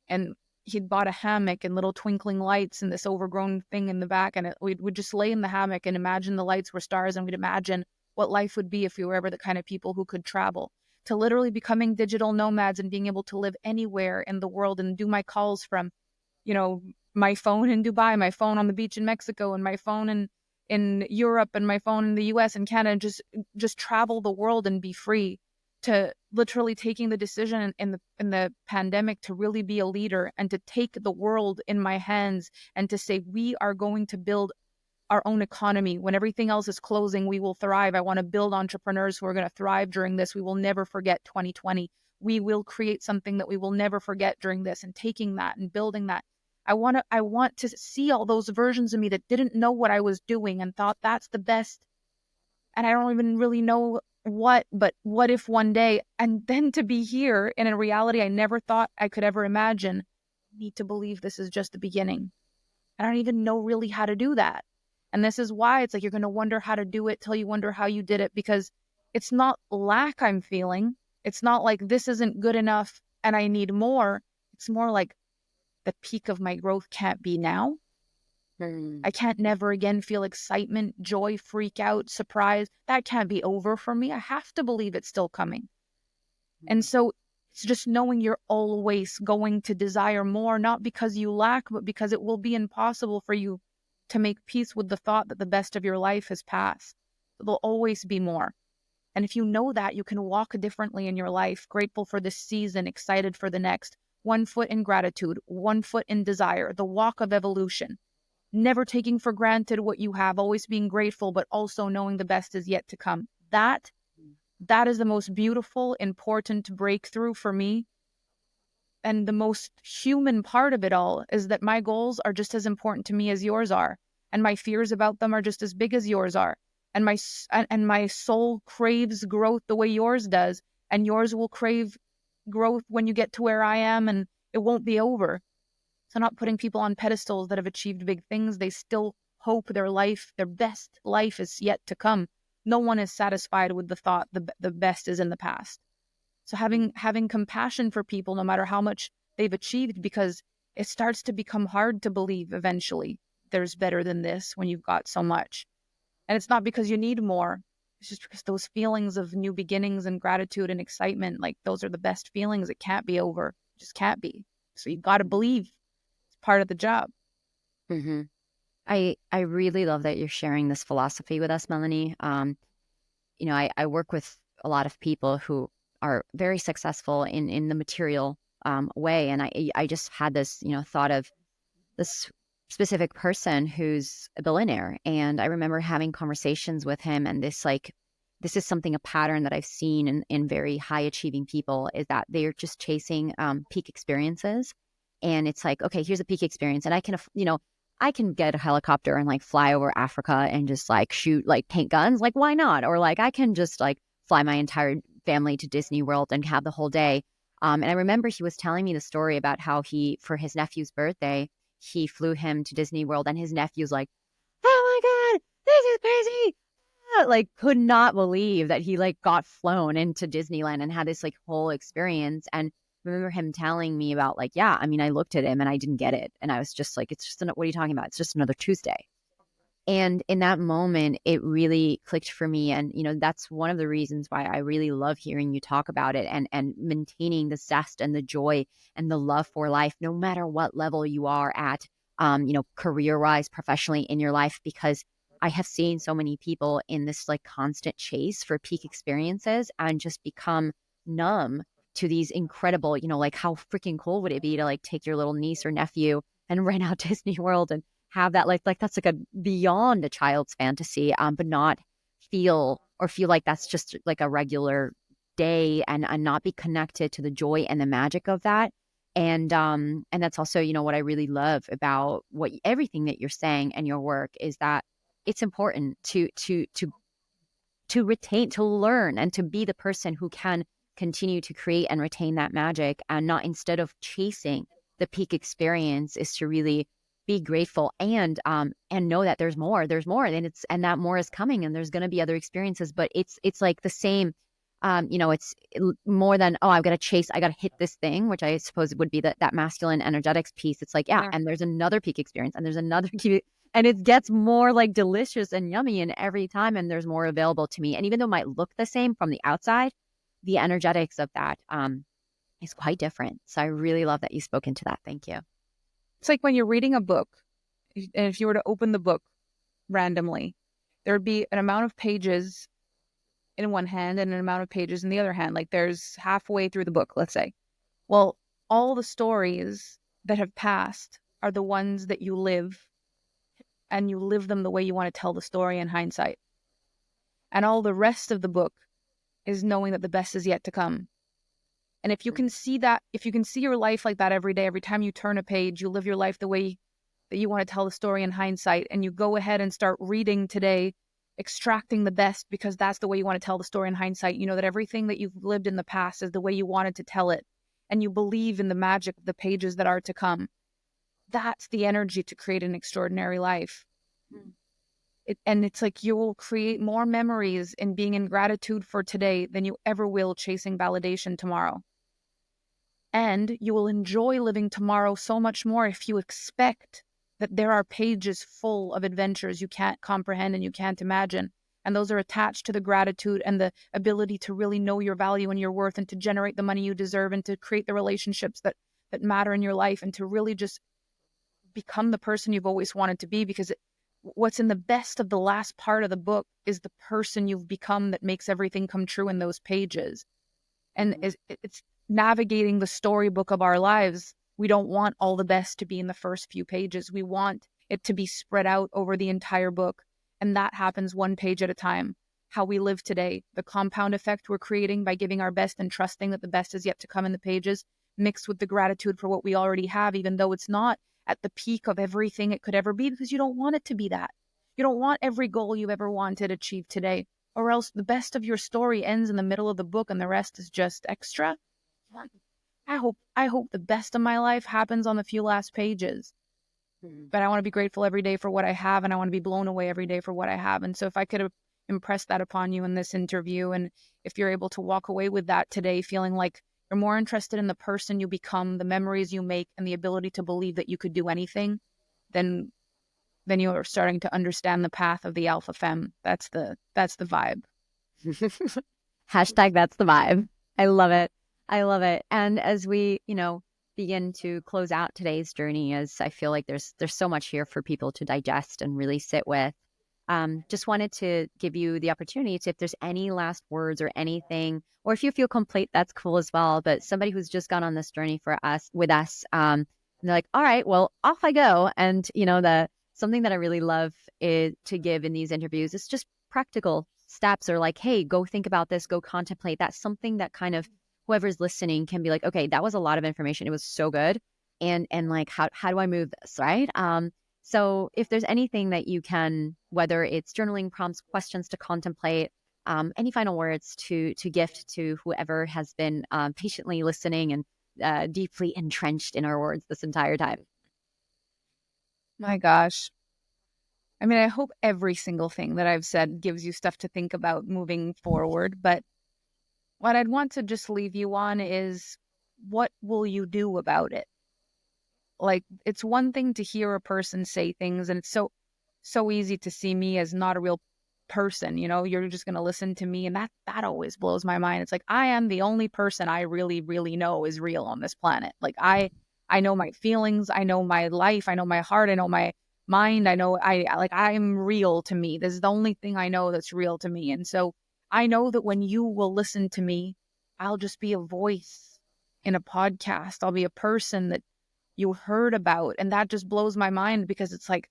And he'd bought a hammock and little twinkling lights and this overgrown thing in the back. And we'd just lay in the hammock and imagine the lights were stars, and we'd imagine what life would be if we were ever the kind of people who could travel, to literally becoming digital nomads and being able to live anywhere in the world and do my calls from, my phone in Dubai, my phone on the beach in Mexico, and my phone in Europe, and my phone in the US and Canada, and just travel the world and be free, to literally taking the decision in the pandemic to really be a leader and to take the world in my hands and to say, we are going to build our own economy. When everything else is closing, we will thrive. I want to build entrepreneurs who are going to thrive during this. We will never forget 2020. We will create something that we will never forget during this, and taking that and building that. I want to see all those versions of me that didn't know what I was doing and thought that's the best. And I don't even really know but what if one day, and then to be here in a reality I never thought I could ever imagine. I need to believe this is just the beginning. I don't even know really how to do that. And this is why it's like, you're going to wonder how to do it till you wonder how you did it, because it's not lack I'm feeling. It's not like this isn't good enough and I need more. It's more like the peak of my growth can't be now. I can't never again feel excitement, joy, freak out, surprise. That can't be over for me. I have to believe it's still coming. And so it's just knowing you're always going to desire more, not because you lack, but because it will be impossible for you to make peace with the thought that the best of your life has passed. There'll always be more. And if you know that, you can walk differently in your life, grateful for this season, excited for the next. 1 foot in gratitude, 1 foot in desire, the walk of evolution. Never taking for granted what you have, always being grateful, but also knowing the best is yet to come. That is the most beautiful, important breakthrough for me and the most human part of it all is that my goals are just as important to me as yours are, and my fears about them are just as big as yours are, and my soul craves growth the way yours does, and yours will crave growth when you get to where I am, and it won't be over. So not putting people on pedestals that have achieved big things, they still hope their best life is yet to come. No one is satisfied with the thought the best is in the past. So having compassion for people, no matter how much they've achieved, because it starts to become hard to believe eventually there's better than this when you've got so much. And it's not because you need more. It's just because those feelings of new beginnings and gratitude and excitement, like those are the best feelings. It can't be over. It just can't be. So you got to believe it's part of the job. Mm-hmm. I really love that you're sharing this philosophy with us, Melanie. I work with a lot of people who are very successful in the material way. And I just had this, thought of this specific person who's a billionaire. And I remember having conversations with him, and this is something, a pattern that I've seen in very high achieving people, is that they're just chasing peak experiences. And it's like, okay, here's a peak experience. And I can get a helicopter and like fly over Africa and just like shoot like paint guns. Like, why not? Or like, I can just like fly my entire family to Disney World and have the whole day. And I remember he was telling me the story about how for his nephew's birthday, he flew him to Disney World, and his nephew's like, oh my God, this is crazy. Like, could not believe that he like got flown into Disneyland and had this like whole experience. And I remember him telling me about like, yeah, I mean, I looked at him and I didn't get it. And I was just like, what are you talking about? It's just another Tuesday. And in that moment, it really clicked for me. And, that's one of the reasons why I really love hearing you talk about it, and maintaining the zest and the joy and the love for life, no matter what level you are at, career-wise, professionally in your life, because I have seen so many people in this like constant chase for peak experiences and just become numb to these incredible, like how freaking cool would it be to like take your little niece or nephew and rent out Disney World and have that like that's like a beyond a child's fantasy, but not feel like that's just like a regular day, and not be connected to the joy and the magic of that. And that's also, what I really love about everything that you're saying and your work is that it's important to retain, to learn, and to be the person who can continue to create and retain that magic, and not, instead of chasing the peak experience, is to really be grateful and know that there's more, and that more is coming, and there's going to be other experiences. But it's like the same, it's more than, oh, I got to hit this thing, which I suppose would be that masculine energetics piece. It's like, yeah, and there's another peak experience, and there's another and it gets more like delicious and yummy in every time, and there's more available to me. And even though it might look the same from the outside, the energetics of that is quite different. So I really love that you spoke into that. Thank you. It's like when you're reading a book, and if you were to open the book randomly, there would be an amount of pages in one hand and an amount of pages in the other hand. Like there's halfway through the book, let's say. Well, all the stories that have passed are the ones that you live, and you live them the way you want to tell the story in hindsight. And all the rest of the book is knowing that the best is yet to come. And if you can see that, if you can see your life like that every day, every time you turn a page, you live your life the way that you want to tell the story in hindsight, and you go ahead and start reading today, extracting the best because that's the way you want to tell the story in hindsight. You know that everything that you've lived in the past is the way you wanted to tell it, and you believe in the magic of the pages that are to come. That's the energy to create an extraordinary life. And it's like you will create more memories in being in gratitude for today than you ever will chasing validation tomorrow. And you will enjoy living tomorrow so much more if you expect that there are pages full of adventures you can't comprehend and you can't imagine. And those are attached to the gratitude and the ability to really know your value and your worth, and to generate the money you deserve, and to create the relationships that matter in your life, and to really just become the person you've always wanted to be. Because what's in the best of the last part of the book is the person you've become that makes everything come true in those pages. And it's navigating the storybook of our lives. We don't want all the best to be in the first few pages. We want it to be spread out over the entire book. And that happens one page at a time. How we live today, the compound effect we're creating by giving our best and trusting that the best is yet to come in the pages, mixed with the gratitude for what we already have, even though it's not at the peak of everything it could ever be, because you don't want it to be that. You don't want every goal you've ever wanted achieved today, or else the best of your story ends in the middle of the book and the rest is just extra. I hope the best of my life happens on the few last pages. But I want to be grateful every day for what I have, and I want to be blown away every day for what I have. And so if I could impress that upon you in this interview, and if you're able to walk away with that today, feeling like you're more interested in the person you become, the memories you make, and the ability to believe that you could do anything, then you're starting to understand the path of the Alpha Femme. That's the vibe. Hashtag that's the vibe. I love it. I love it. And as we, begin to close out today's journey, as I feel like there's so much here for people to digest and really sit with. Just wanted to give you the opportunity to, if there's any last words or anything, or if you feel complete, that's cool as well. But somebody who's just gone on this journey with us, and they're like, all right, well, off I go. And something that I really love is to give in these interviews is just practical steps, or like, hey, go think about this, go contemplate. That's something that kind of whoever's listening can be like, okay, that was a lot of information. It was so good. And like, how do I move this? Right. So if there's anything that you can, whether it's journaling prompts, questions to contemplate, any final words to gift to whoever has been patiently listening and deeply entrenched in our words this entire time. My gosh. I mean, I hope every single thing that I've said gives you stuff to think about moving forward. But what I'd want to just leave you on is, what will you do about it? Like, it's one thing to hear a person say things, and it's so easy to see me as not a real person. You're just going to listen to me. And that always blows my mind. It's like, I am the only person I really, really know is real on this planet. Like, I know my feelings. I know my life. I know my heart. I know my mind. I know I'm real to me. This is the only thing I know that's real to me. And so I know that when you will listen to me, I'll just be a voice in a podcast. I'll be a person that you heard about. And that just blows my mind, because it's like,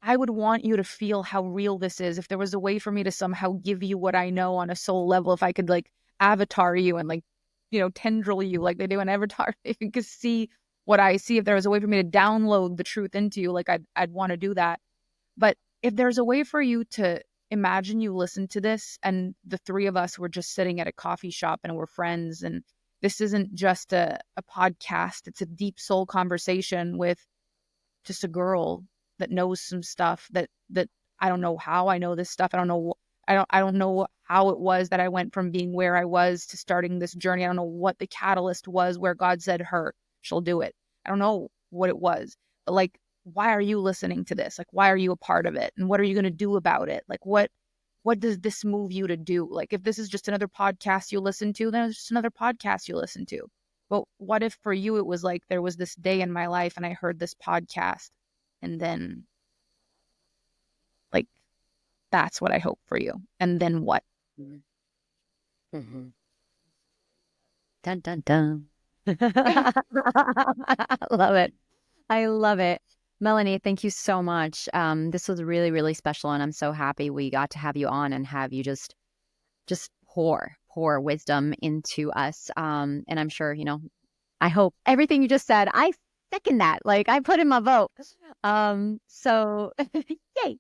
I would want you to feel how real this is. If there was a way for me to somehow give you what I know on a soul level, if I could like avatar you and like, tendril you like they do in Avatar, if you could see what I see, if there was a way for me to download the truth into you, like I'd want to do that. But if there's a way for you to imagine you listen to this, and the three of us were just sitting at a coffee shop and we're friends, and this isn't just a podcast, it's a deep soul conversation with just a girl that knows some stuff that I don't know how I know this stuff. I don't know how it was that I went from being where I was to starting this journey. I don't know what the catalyst was where God said she'll do it. I don't know what it was, but like, why are you listening to this? Like, why are you a part of it? And what are you going to do about it? Like, what does this move you to do? Like, if this is just another podcast you listen to, then it's just another podcast you listen to. But what if for you, it was like, there was this day in my life and I heard this podcast, and then like, that's what I hope for you. And then what? Mm-hmm. Dun, dun, dun. I love it. I love it. Melanie, thank you so much. This was really, really special, and I'm so happy we got to have you on and have you just pour wisdom into us. And I'm sure, I hope everything you just said, I second that. Like, I put in my vote. So yay.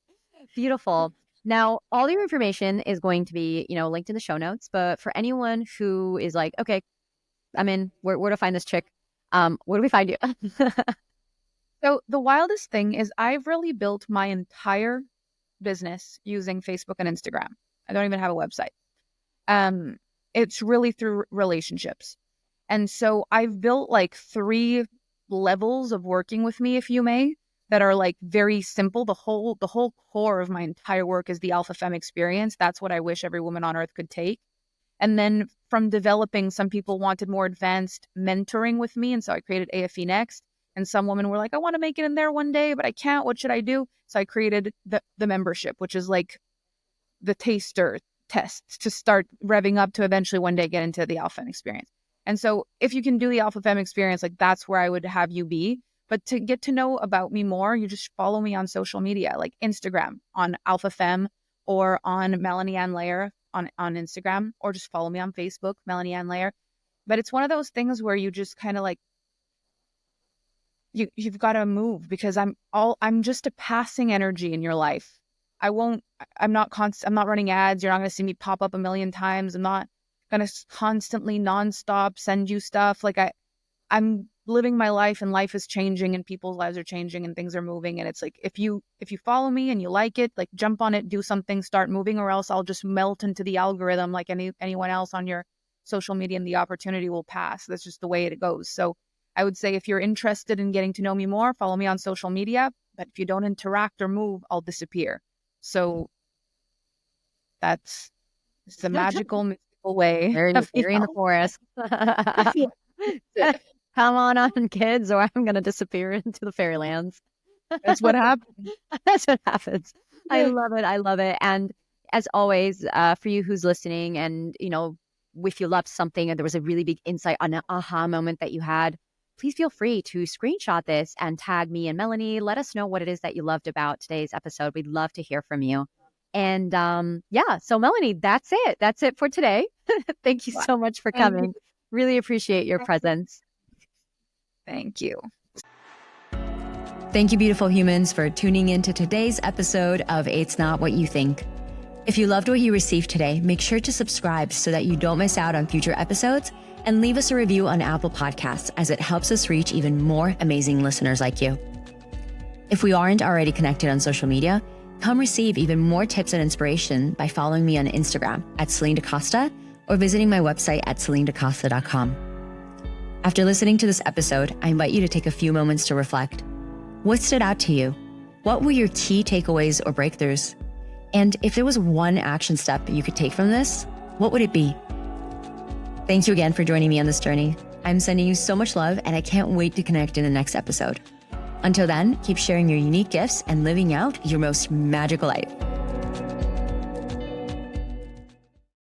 Beautiful. Now, all your information is going to be, linked in the show notes. But for anyone who is like, okay, I'm in, where to find this chick? Where do we find you? So the wildest thing is, I've really built my entire business using Facebook and Instagram. I don't even have a website. It's really through relationships. And so I've built like 3 levels of working with me, if you may, that are like very simple. The whole core of my entire work is the Alpha Femme experience. That's what I wish every woman on earth could take. And then from developing, some people wanted more advanced mentoring with me. And so I created AFE Next. And some women were like, I want to make it in there one day, but I can't. What should I do? So I created the membership, which is like the taster test to start revving up to eventually one day get into the Alpha Femme experience. And so if you can do the Alpha Femme experience, like, that's where I would have you be. But to get to know about me more, you just follow me on social media, like Instagram on Alpha Femme, or on Melanie Ann Layer on Instagram, or just follow me on Facebook, Melanie Ann Layer. But it's one of those things where you just kind of like, you've got to move, because I'm just a passing energy in your life. I'm not running ads. You're not going to see me pop up a million times. I'm not going to constantly nonstop send you stuff. Like I'm living my life, and life is changing, and people's lives are changing, and things are moving. And it's like, if you follow me and you like it, like jump on it, do something, start moving, or else I'll just melt into the algorithm like anyone else on your social media, and the opportunity will pass. That's just the way it goes. So I would say, if you're interested in getting to know me more, follow me on social media. But if you don't interact or move, I'll disappear. So it's the magical, mystical way Fairy of in the forest. Come on, kids, or I'm going to disappear into the fairylands. That's what happens. That's what happens. I love it. I love it. And as always, for you who's listening, and, if you loved something and there was a really big insight on an aha moment that you had, please feel free to screenshot this and tag me and Melanie. Let us know what it is that you loved about today's episode. We'd love to hear from you. And so Melanie, that's it. That's it for today. Thank you so much for coming. Really appreciate your presence. Thank you. Thank you, beautiful humans, for tuning into today's episode of It's Not What You Think. If you loved what you received today, make sure to subscribe so that you don't miss out on future episodes, and leave us a review on Apple Podcasts, as it helps us reach even more amazing listeners like you. If we aren't already connected on social media, come receive even more tips and inspiration by following me on Instagram at Celine DaCosta, or visiting my website at CelineDaCosta.com. After listening to this episode, I invite you to take a few moments to reflect. What stood out to you? What were your key takeaways or breakthroughs? And if there was one action step you could take from this, what would it be? Thank you again for joining me on this journey. I'm sending you so much love, and I can't wait to connect in the next episode. Until then, keep sharing your unique gifts and living out your most magical life.